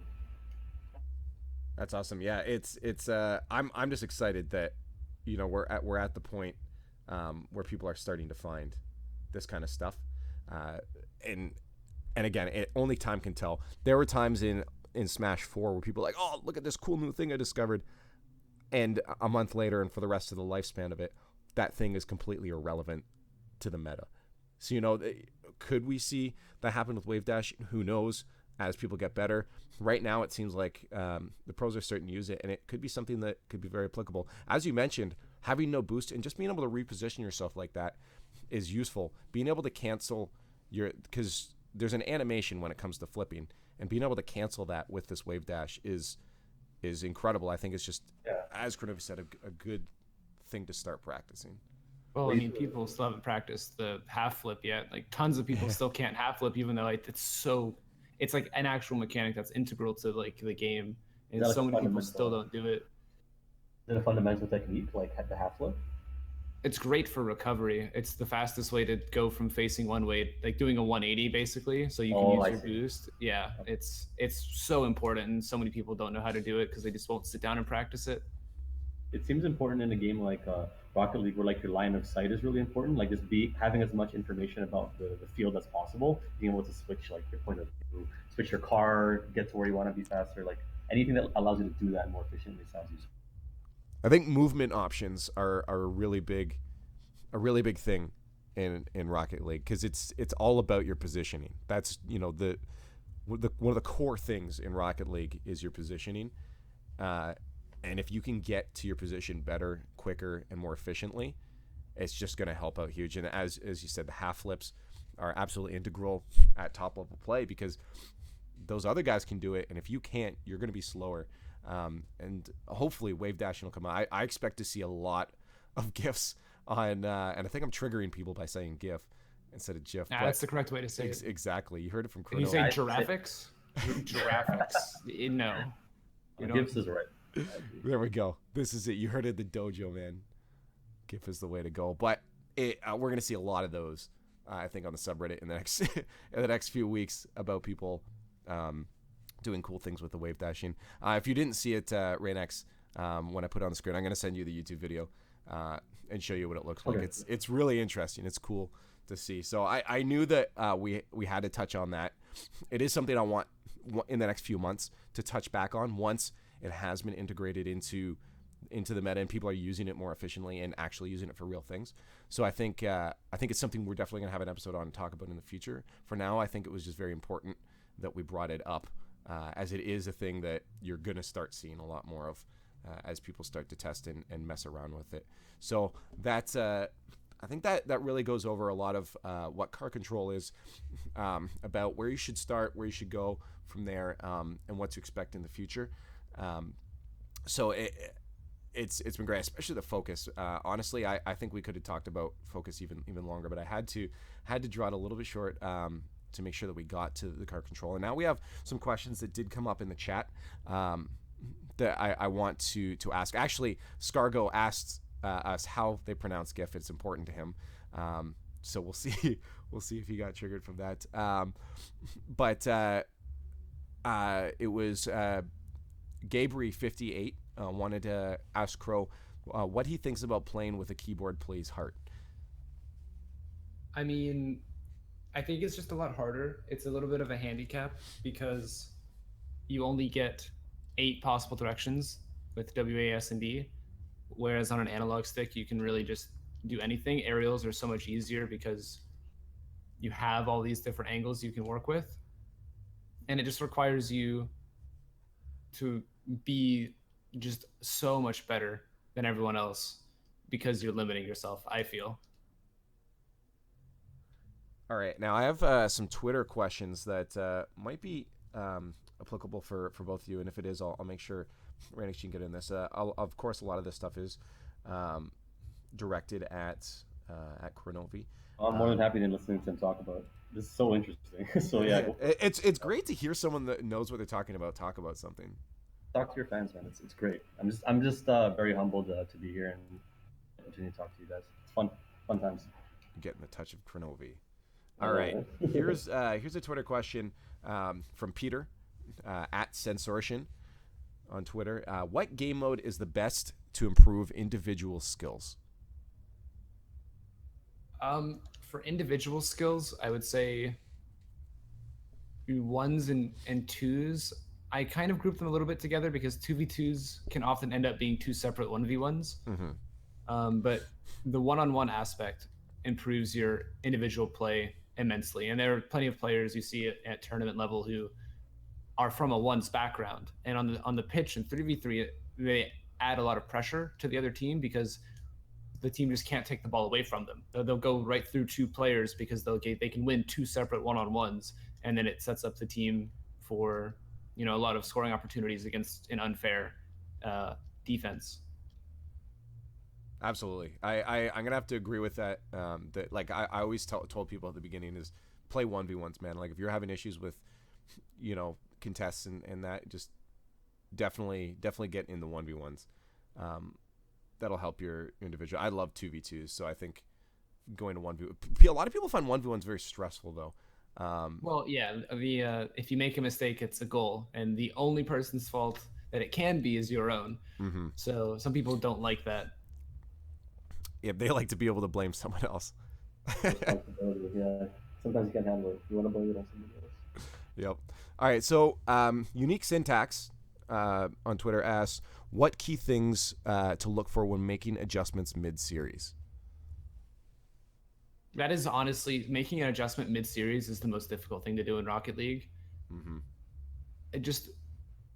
That's awesome. Yeah, it's I'm just excited that, you know, we're at the point where people are starting to find this kind of stuff, and again, only time can tell. There were times in Smash 4 where people were like, oh, look at this cool new thing I discovered, and a month later, and for the rest of the lifespan of it, that thing is completely irrelevant to the meta. So, you know, could we see that happen with wave dash? Who knows? As people get better, right now it seems like the pros are starting to use it, and it could be something that could be very applicable. As you mentioned, having no boost and just being able to reposition yourself like that is useful. Being able to cancel because there's an animation when it comes to flipping, and being able to cancel that with this wave dash is incredible. I think it's just, as Kronovi said, a good thing to start practicing. Well, I way mean, too people early. still haven't practiced the half flip yet. Like tons of people still can't half flip, even though it's so, it's like an actual mechanic that's integral to like the game, Is and that like so a many people still fundamental? don't do it. Is it a fundamental technique like the half flip? It's great for recovery. It's the fastest way to go from facing one way, like doing a 180 basically, so you can Oh, use I your see. boost. Yeah, Okay. it's so important, and so many people don't know how to do it because they just won't sit down and practice it. It seems important in a game like Rocket League, where like your line of sight is really important. Like just be having as much information about the field as possible, being able to switch like your point of view, switch your car, get to where you want to be faster. Like anything that allows you to do that more efficiently sounds useful. I think movement options are a really big thing in Rocket League because it's all about your positioning. That's one of the core things in Rocket League is your positioning. Uh, and if you can get to your position better, quicker, and more efficiently, it's just going to help out huge. And as you said, the half flips are absolutely integral at top level play because those other guys can do it, and if you can't, you're going to be slower. And hopefully, Wave Dashing will come out. I expect to see a lot of gifs on, and I think I'm triggering people by saying GIF instead of GIF. Ah, But that's the correct way to say it. exactly, you heard it from Did you Kronovi. say Yeah, giraffics? Giraffics. No, you don't. Gibbs is right. I agree. There we go. This is it. You heard it, the dojo, man. GIF is the way to go. But we're gonna see a lot of those. I think on the subreddit in the next in the next few weeks about people doing cool things with the wave dashing. If you didn't see it, RaynEx, when I put it on the screen, I'm gonna send you the YouTube video and show you what it looks like. Okay. It's really interesting. It's cool to see. So I knew that we had to touch on that. It is something I want in the next few months to touch back on once it has been integrated into the meta and people are using it more efficiently and actually using it for real things. So I think it's something we're definitely gonna have an episode on and talk about in the future. For now, I think it was just very important that we brought it up as it is a thing that you're gonna start seeing a lot more of as people start to test and mess around with it. So that's I think that really goes over a lot of what car control is, about where you should start, where you should go from there, and what to expect in the future. So it's been great, especially the focus. Honestly, I think we could have talked about focus even longer, but I had to draw it a little bit short to make sure that we got to the car control. And now we have some questions that did come up in the chat that I want to ask. Actually, Scargo asked us how they pronounce GIF. It's important to him. So we'll see if he got triggered from that. But it was Gabriel58 wanted to ask Crow what he thinks about playing with a keyboard plays heart. I mean, I think it's just a lot harder. It's a little bit of a handicap because you only get 8 possible directions with WAS and D, whereas on an analog stick you can really just do anything. Aerials are so much easier because you have all these different angles you can work with, and it just requires you to be just so much better than everyone else because you're limiting yourself, I feel. All right, now I have some Twitter questions that might be applicable for both of you, and if it is, I'll make sure RaynEx can get in this. Of course, a lot of this stuff is directed at Kronovi. I'm more than happy to listen to him talk about it. This is so interesting. So yeah, It's great to hear someone that knows what they're talking about talk about something. talk to your fans, man. It's great. I'm just very humbled to be here and opportunity to talk to you guys. It's fun times. Getting the touch of Kronovi. All right, here's a Twitter question from Peter at Sensortion on Twitter. What game mode is the best to improve individual skills? For individual skills, I would say ones and twos. I kind of group them a little bit together because 2v2s can often end up being two separate 1v1s. But the one-on-one aspect improves your individual play immensely. And there are plenty of players you see at tournament level who are from a ones background. And on the pitch in 3v3, they add a lot of pressure to the other team because the team just can't take the ball away from them. They'll go right through 2 players because they can win 2 separate one-on-ones, and then it sets up the team for a lot of scoring opportunities against an unfair defense. Absolutely. I'm gonna have to agree with that. That like I always told people at the beginning is play 1v1s, man. Like if you're having issues with, contests and that, just definitely get in the 1v1s. That'll help your individual. I love 2v2s, so I think going to 1v. A lot of people find 1v1s very stressful though. Well, yeah, the if you make a mistake, it's a goal, and the only person's fault that it can be is your own. Mm-hmm. So some people don't like that. Yeah, they like to be able to blame someone else. Responsibility. Yeah. Sometimes you can't handle it. You want to blame it on somebody else. Yep. All right. So, Unique Syntax on Twitter asks, what key things to look for when making adjustments mid-series? That is honestly making an adjustment mid-series is the most difficult thing to do in Rocket League. Mm-hmm.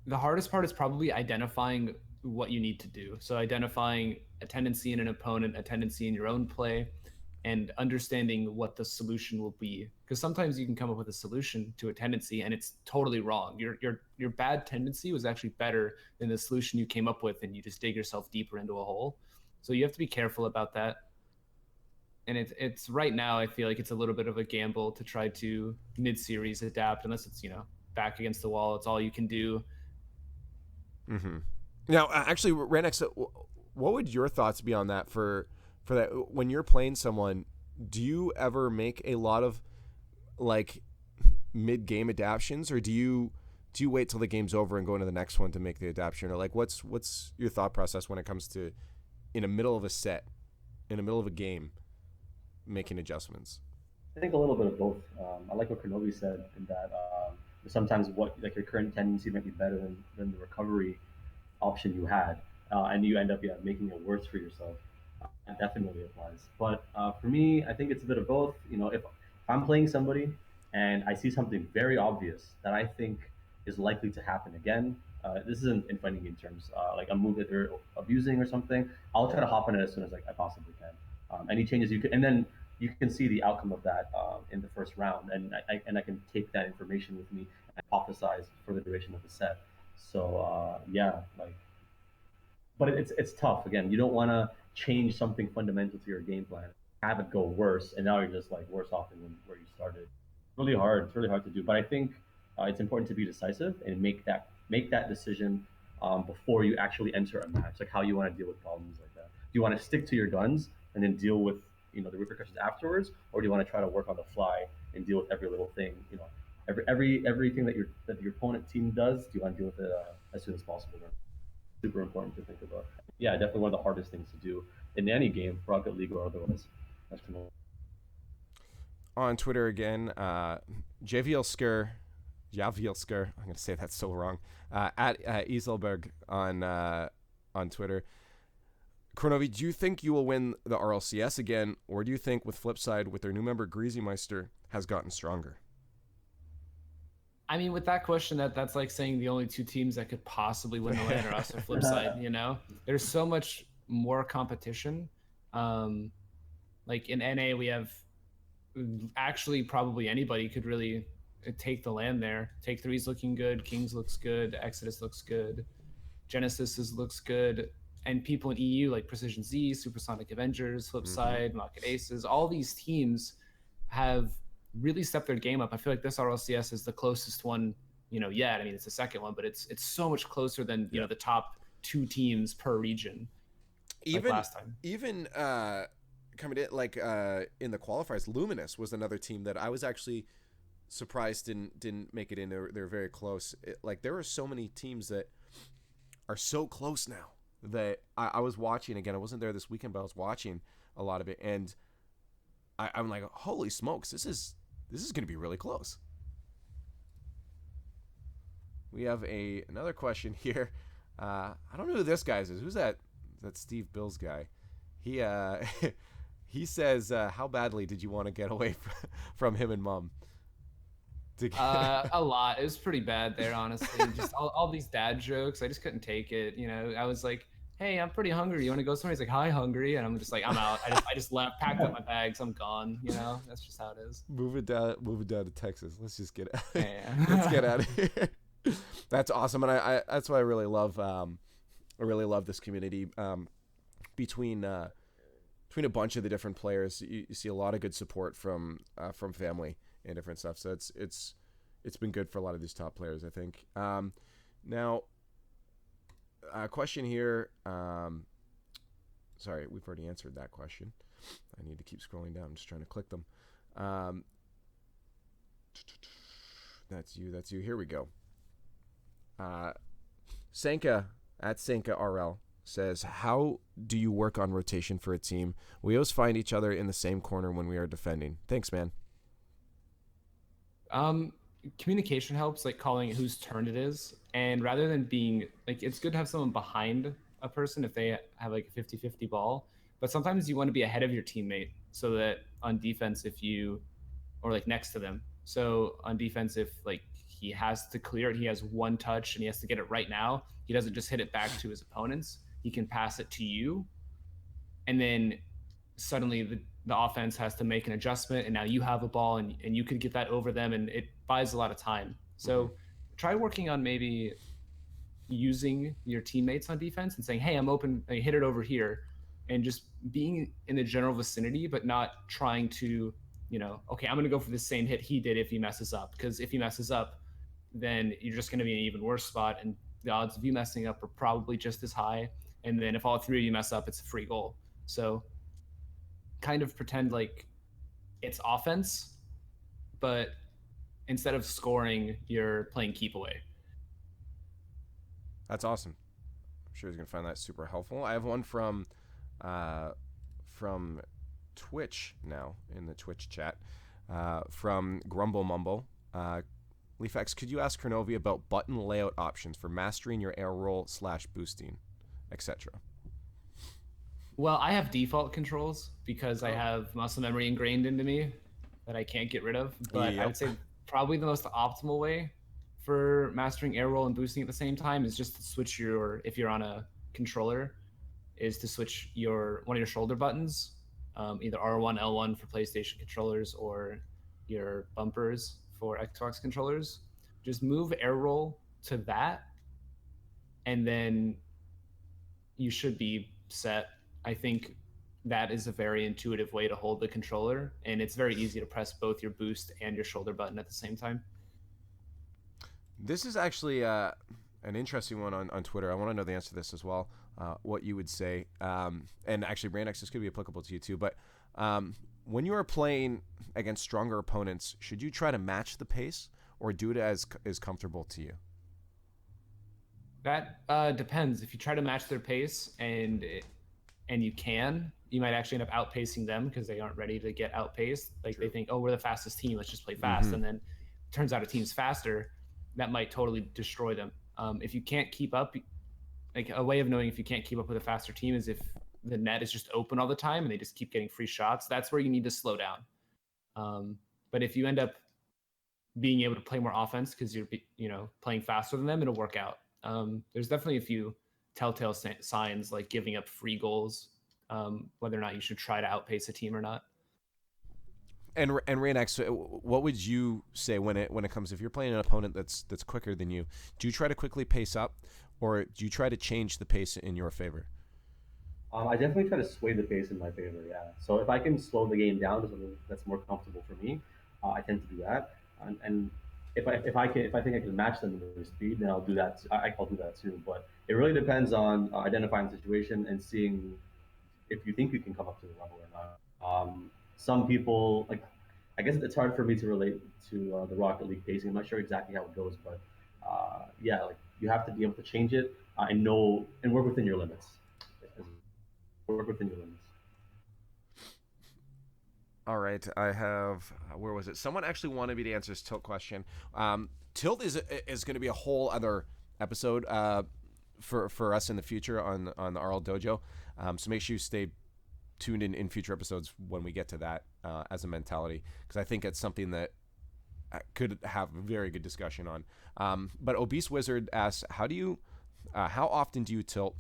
The hardest part is probably identifying what you need to do. So identifying a tendency in an opponent, a tendency in your own play, and understanding what the solution will be. Because sometimes you can come up with a solution to a tendency and it's totally wrong. Your bad tendency was actually better than the solution you came up with, and you just dig yourself deeper into a hole. So you have to be careful about that. And it's right now, I feel like it's a little bit of a gamble to try to mid-series adapt, unless it's, back against the wall. It's all you can do. Mm-hmm. Now, actually, RaynEx, what would your thoughts be on that for that? When you're playing someone, do you ever make a lot of like mid-game adaptions, or do you wait till the game's over and go into the next one to make the adaptation, or like what's your thought process when it comes to in the middle of a set, in the middle of a game, making adjustments? I think a little bit of both. I like what Kronovi said in that sometimes what like your current tendency might be better than the recovery option you had, and you end up making it worse for yourself. It definitely applies. But for me, I think it's a bit of both. If I'm playing somebody and I see something very obvious that I think is likely to happen again, this isn't in fighting game terms, like a move that they're abusing or something, I'll try to hop on it as soon as I possibly can. Any changes you could, and then you can see the outcome of that in the first round, and I can take that information with me and hypothesize for the duration of the set. So yeah, like, but it's tough. Again, you don't want to change something fundamental to your game plan, have it go worse, and now you're just like worse off than where you started. Really hard. It's really hard to do. But I think it's important to be decisive and make that decision before you actually enter a match. Like how you want to deal with problems like that. Do you want to stick to your guns and then deal with the repercussions afterwards, or do you want to try to work on the fly and deal with every little thing? Everything that your opponent team does. Do you want to deal with it as soon as possible? Super important to think about. Yeah, definitely one of the hardest things to do in any game, Rocket League or otherwise. That's cool. On Twitter again, Javielsker, I'm going to say that so wrong, at Iselberg on Twitter. Kronovi, do you think you will win the RLCS again, or do you think with Flipside, with their new member Greasymeister, has gotten stronger? I mean, with that question, that's like saying the only two teams that could possibly win the LAN are us or Flipside. There's so much more competition. Like in NA, we have actually probably anybody could really take the LAN there. Take Three's looking good, Kings looks good, Exodus looks good, Genesis looks good, and people in EU like Precision Z, Supersonic Avengers, Flipside, Rocket Aces, all these teams have really stepped their game up. I feel like this RLCS is the closest one, yet. I mean, it's the second one, but it's so much closer than the top two teams per region. Even like last time. Even coming in in the qualifiers, Luminous was another team that I was actually surprised didn't make it in. They're very close. There are so many teams that are so close now that I was watching again. I wasn't there this weekend, but I was watching a lot of it, and I'm like, holy smokes, this is going to be really close. We have another question here. I don't know who this guy is. Who's that? That Steve Bills guy. He he says, how badly did you want to get away from him and Mom? A lot. It was pretty bad there, honestly. Just all these dad jokes. I just couldn't take it. I was like, hey, I'm pretty hungry. You want to go somewhere? He's like, hi, hungry. And I'm just like, I'm out. I just left, packed up my bags. I'm gone. That's just how it is. Move it down to Texas. Let's just get out. Yeah. Let's get out of here. That's awesome. And I that's why I really love this community. between between a bunch of the different players. You see a lot of good support from family and different stuff. So it's been good for a lot of these top players, I think. Now, a question here. Sorry, we've already answered that question. I need to keep scrolling down. I'm just trying to click them. That's you. That's you. Here we go. Sanka at Sanka RL says, how do you work on rotation for a team? We always find each other in the same corner when we are defending. Thanks, man. Communication helps, like calling it whose turn it is. And rather than being like, it's good to have someone behind a person if they have like a 50-50 ball. But sometimes you want to be ahead of your teammate so that on defense, or like next to them. So on defense, if like he has to clear it, he has one touch and he has to get it right now. He doesn't just hit it back to his opponents. He can pass it to you. And then suddenly the offense has to make an adjustment, and now you have a ball and you can get that over them, and it buys a lot of time. So try working on maybe using your teammates on defense and saying, hey, I'm open, I hit it over here, and just being in the general vicinity, but not trying to, okay, I'm going to go for the same hit he did if he messes up. Because if he messes up, then you're just going to be in an even worse spot, and the odds of you messing up are probably just as high. And then if all three of you mess up, it's a free goal. So kind of pretend like it's offense, but instead of scoring, you're playing keep away. That's awesome. I'm sure he's going to find that super helpful. I have one from Twitch now, in the Twitch chat, from Grumble Mumble. LeafX, could you ask Kronovi about button layout options for mastering your air roll / boosting, etc.? Well, I have default controls because I have muscle memory ingrained into me that I can't get rid of. But I would say probably the most optimal way for mastering air roll and boosting at the same time is just to switch if you're on a controller, is to switch one of your shoulder buttons, either R1, L1 for PlayStation controllers or your bumpers for Xbox controllers. Just move air roll to that, and then you should be set. I think that is a very intuitive way to hold the controller, and it's very easy to press both your boost and your shoulder button at the same time. This is actually an interesting one on Twitter. I want to know the answer to this as well, what you would say. And actually, RaynEx, this could be applicable to you too. But when you are playing against stronger opponents, should you try to match the pace or do it as is comfortable to you? That depends. If you try to match their pace and you might actually end up outpacing them because they aren't ready to get outpaced. Like They think, oh, we're the fastest team, let's just play fast. And then it turns out a team's faster. That might totally destroy them. If you can't keep up, like a way of knowing if you can't keep up with a faster team is if the net is just open all the time and they just keep getting free shots. That's where you need to slow down. But if you end up being able to play more offense because you're playing faster than them, it'll work out. There's definitely a few telltale signs, like giving up free goals, whether or not you should try to outpace a team or not. And RaynEx, what would you say when it comes, if you're playing an opponent that's quicker than you, do you try to quickly pace up, or do you try to change the pace in your favor? I definitely try to sway the pace in my favor. Yeah. So if I can slow the game down to something that's more comfortable for me, I tend to do that. And if I think I can match them in their speed, then I'll do that. I'll do that too. But it really depends on identifying the situation and seeing if you think you can come up to the level or not. Some people, like, I guess it's hard for me to relate to the Rocket League pacing. I'm not sure exactly how it goes, but yeah, like you have to be able to change it and know and work within your limits. Work within your limits. All right, I have, where was it? Someone actually wanted me to answer this tilt question. Tilt is going to be a whole other episode for us in the future on the RL Dojo. So make sure you stay tuned in future episodes when we get to that as a mentality, because I think it's something that could have a very good discussion on. But Obese Wizard asks, how often do you tilt?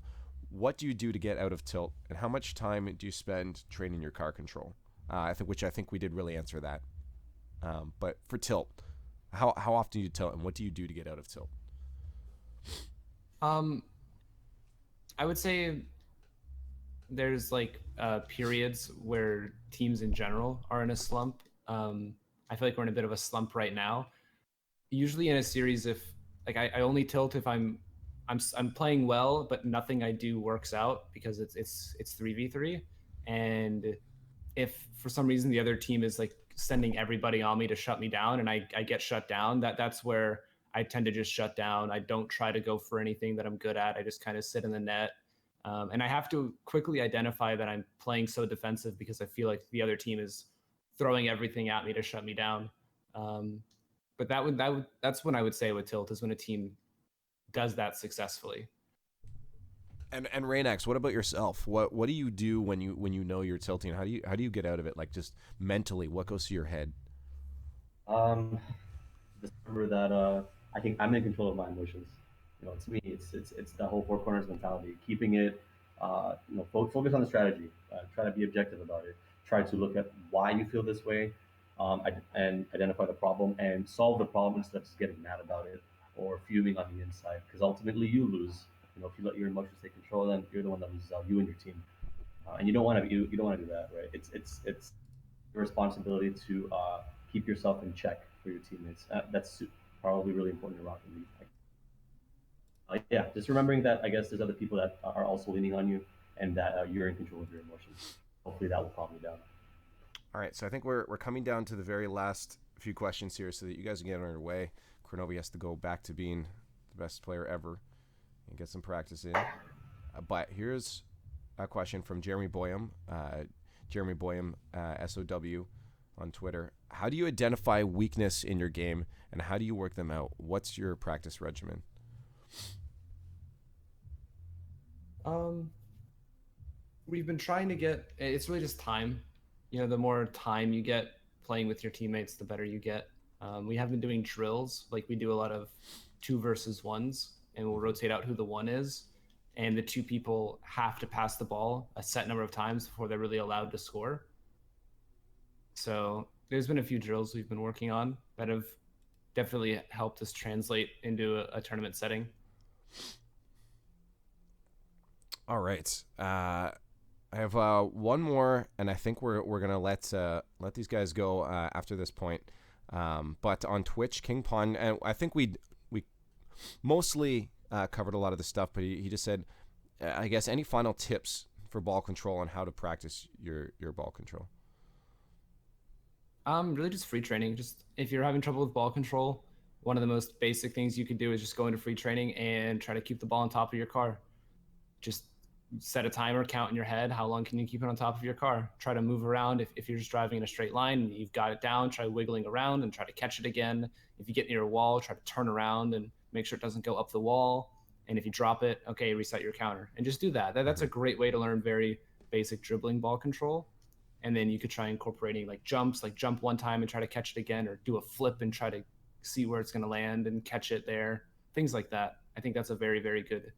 What do you do to get out of tilt? And how much time do you spend training your car control? I think we did really answer that. But for tilt, how often do you tilt, and what do you do to get out of tilt? I would say there's like periods where teams in general are in a slump. I feel like we're in a bit of a slump right now. Usually in a series, if like I only tilt if I'm playing well, but nothing I do works out because it's 3v3, and if for some reason the other team is like sending everybody on me to shut me down and I get shut down, that's where I tend to just shut down. I don't try to go for anything that I'm good at. I just kind of sit in the net. And I have to quickly identify that I'm playing so defensive because I feel like the other team is throwing everything at me to shut me down. Um, but that's when I would say with tilt is when a team does that successfully. And RaynEx, what about yourself? What do you do when you know you're tilting? How do you get out of it? Like just mentally, what goes through your head? Um, just remember that I think I'm in control of my emotions. To me, it's the whole four corners mentality, keeping it. Focus on the strategy. Try to be objective about it. Try to look at why you feel this way, and identify the problem and solve the problem instead of just getting mad about it or fuming on the inside. Because ultimately, you lose. If you let your emotions take control, then you're the one that loses out. You and your team, and you don't want to. You don't want to do that, right? It's your responsibility to keep yourself in check for your teammates. That's probably really important in Rocket League. Yeah, just remembering that I guess there's other people that are also leaning on you, and that you're in control of your emotions. Hopefully, that will calm you down. All right, so I think we're coming down to the very last few questions here, so that you guys can get on your way. Kronovi has to go back to being the best player ever and get some practice in. But here's a question from Jeremy Boyum. Jeremy Boyum, SOW on Twitter. How do you identify weakness in your game, and how do you work them out? What's your practice regimen? We've been trying to get. It's really just time. The more time you get playing with your teammates, the better you get. We have been doing drills, like we do a lot of 2 versus 1s, and we'll rotate out who the one is, and the two people have to pass the ball a set number of times before they're really allowed to score. So there's been a few drills we've been working on that have definitely helped us translate into a tournament setting. All right. I have one more, and I think we're gonna let these guys go after this point. But on Twitch, King Pon, and I think we mostly covered a lot of the stuff, but he just said, I guess, any final tips for ball control on how to practice your ball control? Really just free training. Just if you're having trouble with ball control, one of the most basic things you could do is just go into free training and try to keep the ball on top of your car. Just set a timer, count in your head, how long can you keep it on top of your car? Try to move around. If you're just driving in a straight line and you've got it down, try wiggling around and try to catch it again. If you get near a wall, try to turn around and make sure it doesn't go up the wall. And if you drop it, okay, reset your counter. And just do that. That's a great way to learn very basic dribbling ball control. And then you could try incorporating like jumps, like jump one time and try to catch it again, or do a flip and try to see where it's going to land and catch it there. Things like that. I think that's a very, very good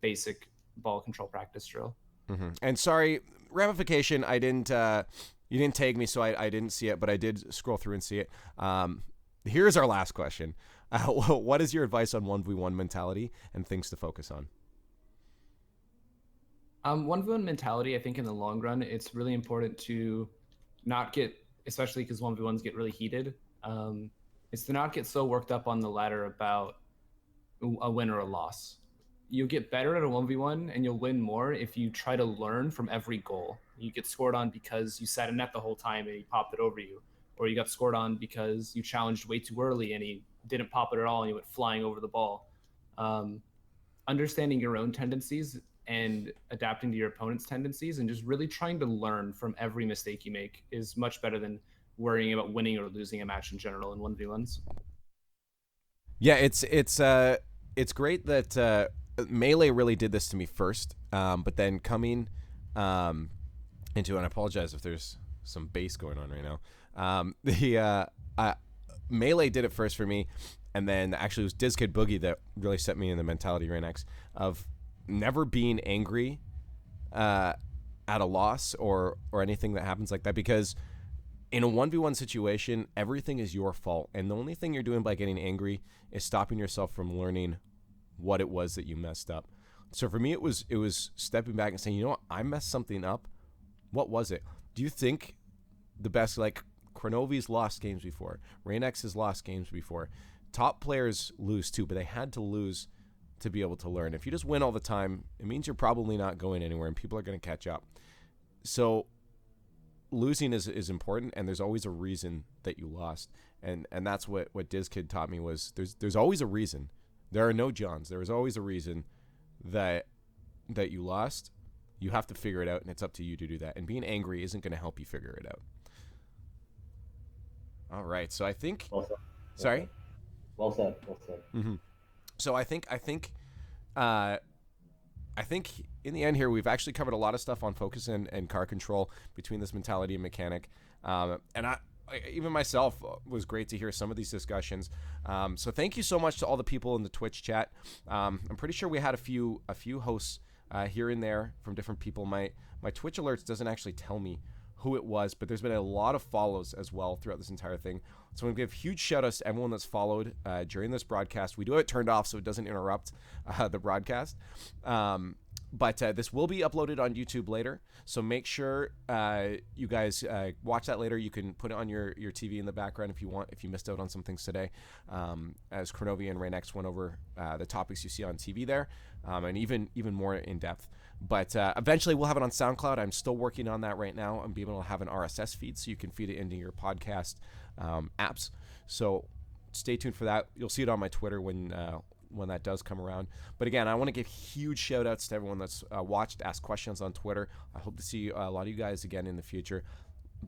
basic ball control practice drill. Mm-hmm. And sorry, ramification, I didn't you didn't tag me, so I didn't see it, but I did scroll through and see it. Here's our last question. What is your advice on 1v1 mentality and things to focus on? 1v1 mentality, I think in the long run, it's really important to not get, especially because 1v1s get really heated, is to not get so worked up on the ladder about a win or a loss. You'll get better at a 1v1 and you'll win more if you try to learn from every goal. You get scored on because you sat in net the whole time and he popped it over you, or you got scored on because you challenged way too early and he didn't pop it at all and you went flying over the ball. Understanding your own tendencies and adapting to your opponent's tendencies and just really trying to learn from every mistake you make is much better than worrying about winning or losing a match in general in 1v1s. Yeah, it's great that Melee really did this to me first, but then coming into, and I apologize if there's some bass going on right now. Melee did it first for me, and then actually it was DizKid Boogie that really set me in the mentality, RaynEx, of never being angry at a loss or anything that happens like that, because in a 1v1 situation, everything is your fault, and the only thing you're doing by getting angry is stopping yourself from learning what it was that you messed up. So for me, it was stepping back and saying, you know what, I messed something up. What was it? Do you think the best, like Kronovi's lost games before, RaynEx has lost games before, top players lose too, but they had to lose to be able to learn. If you just win all the time, it means you're probably not going anywhere, and people are going to catch up. So losing is important, and there's always a reason that you lost, and that's what DizKid taught me was there's always a reason. There are no Johns. There is always a reason that you lost. You have to figure it out, and it's up to you to do that. And being angry isn't going to help you figure it out. All right, so I think. Well said. Sorry. Well said. Well said. Mm-hmm. So I think in the end here, we've actually covered a lot of stuff on focus and car control between this mentality and mechanic. And even myself was great to hear some of these discussions. So thank you so much to all the people in the Twitch chat. I'm pretty sure we had a few hosts here and there from different people. My Twitch alerts doesn't actually tell me who it was, but there's been a lot of follows as well throughout this entire thing. So I'm going to give huge shout outs to everyone that's followed during this broadcast. We do have it turned off so it doesn't interrupt the broadcast. But this will be uploaded on YouTube later. So make sure you guys watch that later. You can put it on your TV in the background if you want, if you missed out on some things today. As Kronovi and RaynEx went over the topics you see on TV there, and even more in depth. But eventually we'll have it on SoundCloud. I'm still working on that right now. I'm being able to have an RSS feed so you can feed it into your podcast apps. So stay tuned for that. You'll see it on my Twitter when that does come around. But again, I want to give huge shout outs to everyone that's watched, asked questions on Twitter. I hope to see a lot of you guys again in the future.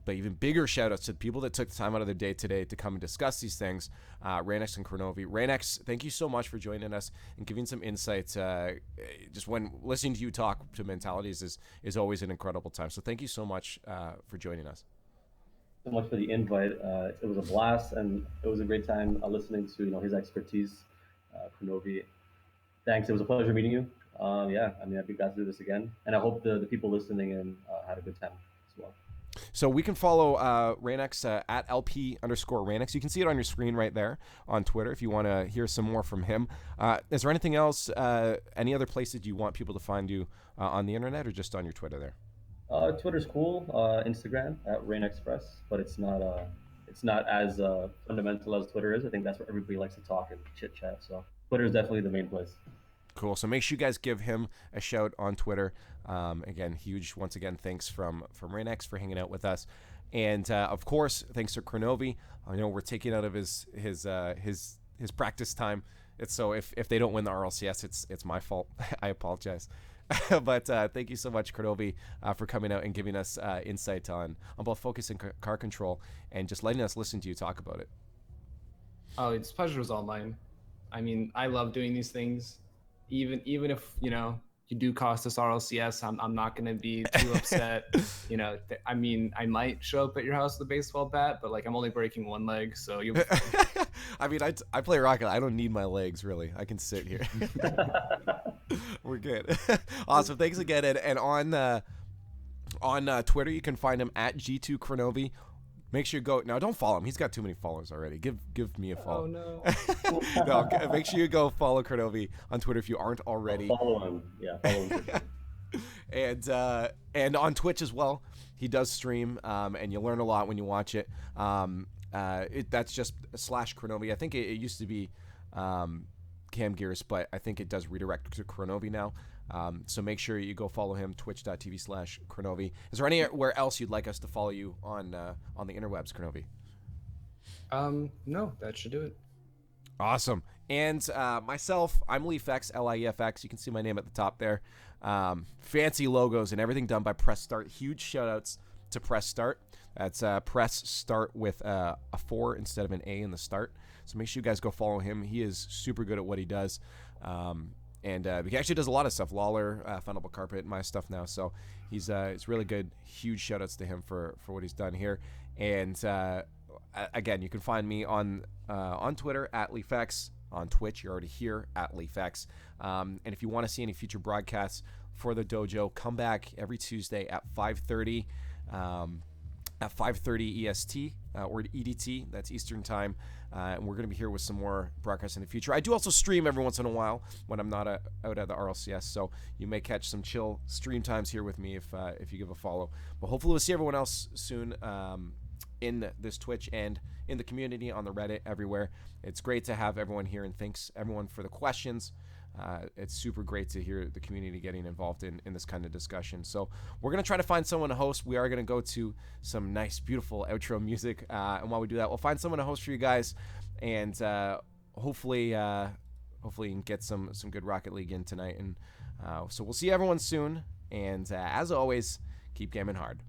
But even bigger shout outs to the people that took the time out of their day today to come and discuss these things, RaynEx and Kronovi. RaynEx, thank you so much for joining us and giving some insights. Just when listening to you talk to mentalities is always an incredible time. So thank you so much for joining us. So much for the invite. It was a blast, and it was a great time listening to his expertise. Kronovi, thanks. It was a pleasure meeting you. Yeah, I mean, I'd be glad to do this again, and I hope the people listening in had a good time as well. So we can follow RaynEx at LP_RaynEx. You can see it on your screen right there on Twitter if you want to hear some more from him. Is there anything else, any other places you want people to find you on the internet, or just on your Twitter there? Twitter's cool. Instagram at RaynExpress, but it's not as fundamental as Twitter is. I think that's where everybody likes to talk and chit chat. So Twitter is definitely the main place. Cool. So make sure you guys give him a shout on Twitter. Again, huge once again thanks from RaynEx for hanging out with us, and of course thanks to Kronovi. I know we're taking out of his practice time. It's so if they don't win the RLCS, it's my fault. I apologize. But thank you so much, Kronovi, for coming out and giving us insight on both focus and car control, and just letting us listen to you talk about it. Oh, it's pleasure was all mine. I mean, I love doing these things. Even if you do cost us RLCS, I'm not going to be too upset. I mean, I might show up at your house with a baseball bat, but I'm only breaking one leg, so you. I mean, I play Rocket. I don't need my legs really. I can sit here. We're good. Awesome. Thanks again. And on Twitter, you can find him at G2Kronovi. Make sure you go now. Don't follow him. He's got too many followers already. Give me a follow. Oh no. No. Make sure you go follow Kronovi on Twitter if you aren't already. Follow him. Yeah. Follow him. And on Twitch as well. He does stream, and you learn a lot when you watch it. That's just /Kronovi. I think it used to be Cam Gears, but I think it does redirect to Kronovi now. So make sure you go follow him, twitch.tv/Kronovi. Is there anywhere else you'd like us to follow you on the interwebs, Kronovi? No, that should do it. Awesome. And myself, I'm LeafX, LIEFX. You can see my name at the top there. Fancy logos and everything done by Press Start. Huge shout outs to Press Start. That's Press Start with a 4 instead of an A in the start. So make sure you guys go follow him. He is super good at what he does. And he actually does a lot of stuff. Lawler, Funnable Carpet, my stuff now. So he's really good. Huge shout outs to him for what he's done here. And again, you can find me on Twitter at LeafX. On Twitch, you're already here at LeafX. And if you want to see any future broadcasts for the dojo, come back every Tuesday at 5:30. at 5:30 EST or EDT. That's Eastern Time. And we're going to be here with some more broadcasts in the future. I do also stream every once in a while when I'm not out at the RLCS, so you may catch some chill stream times here with me if you give a follow. But hopefully we'll see everyone else soon in this Twitch and in the community, on the Reddit, everywhere. It's great to have everyone here, and thanks everyone for the questions. It's super great to hear the community getting involved in this kind of discussion. So we're going to try to find someone to host. We are going to go to some nice, beautiful outro music. And while we do that, we'll find someone to host for you guys. And hopefully you can get some good Rocket League in tonight. And so we'll see everyone soon. And as always, keep gaming hard.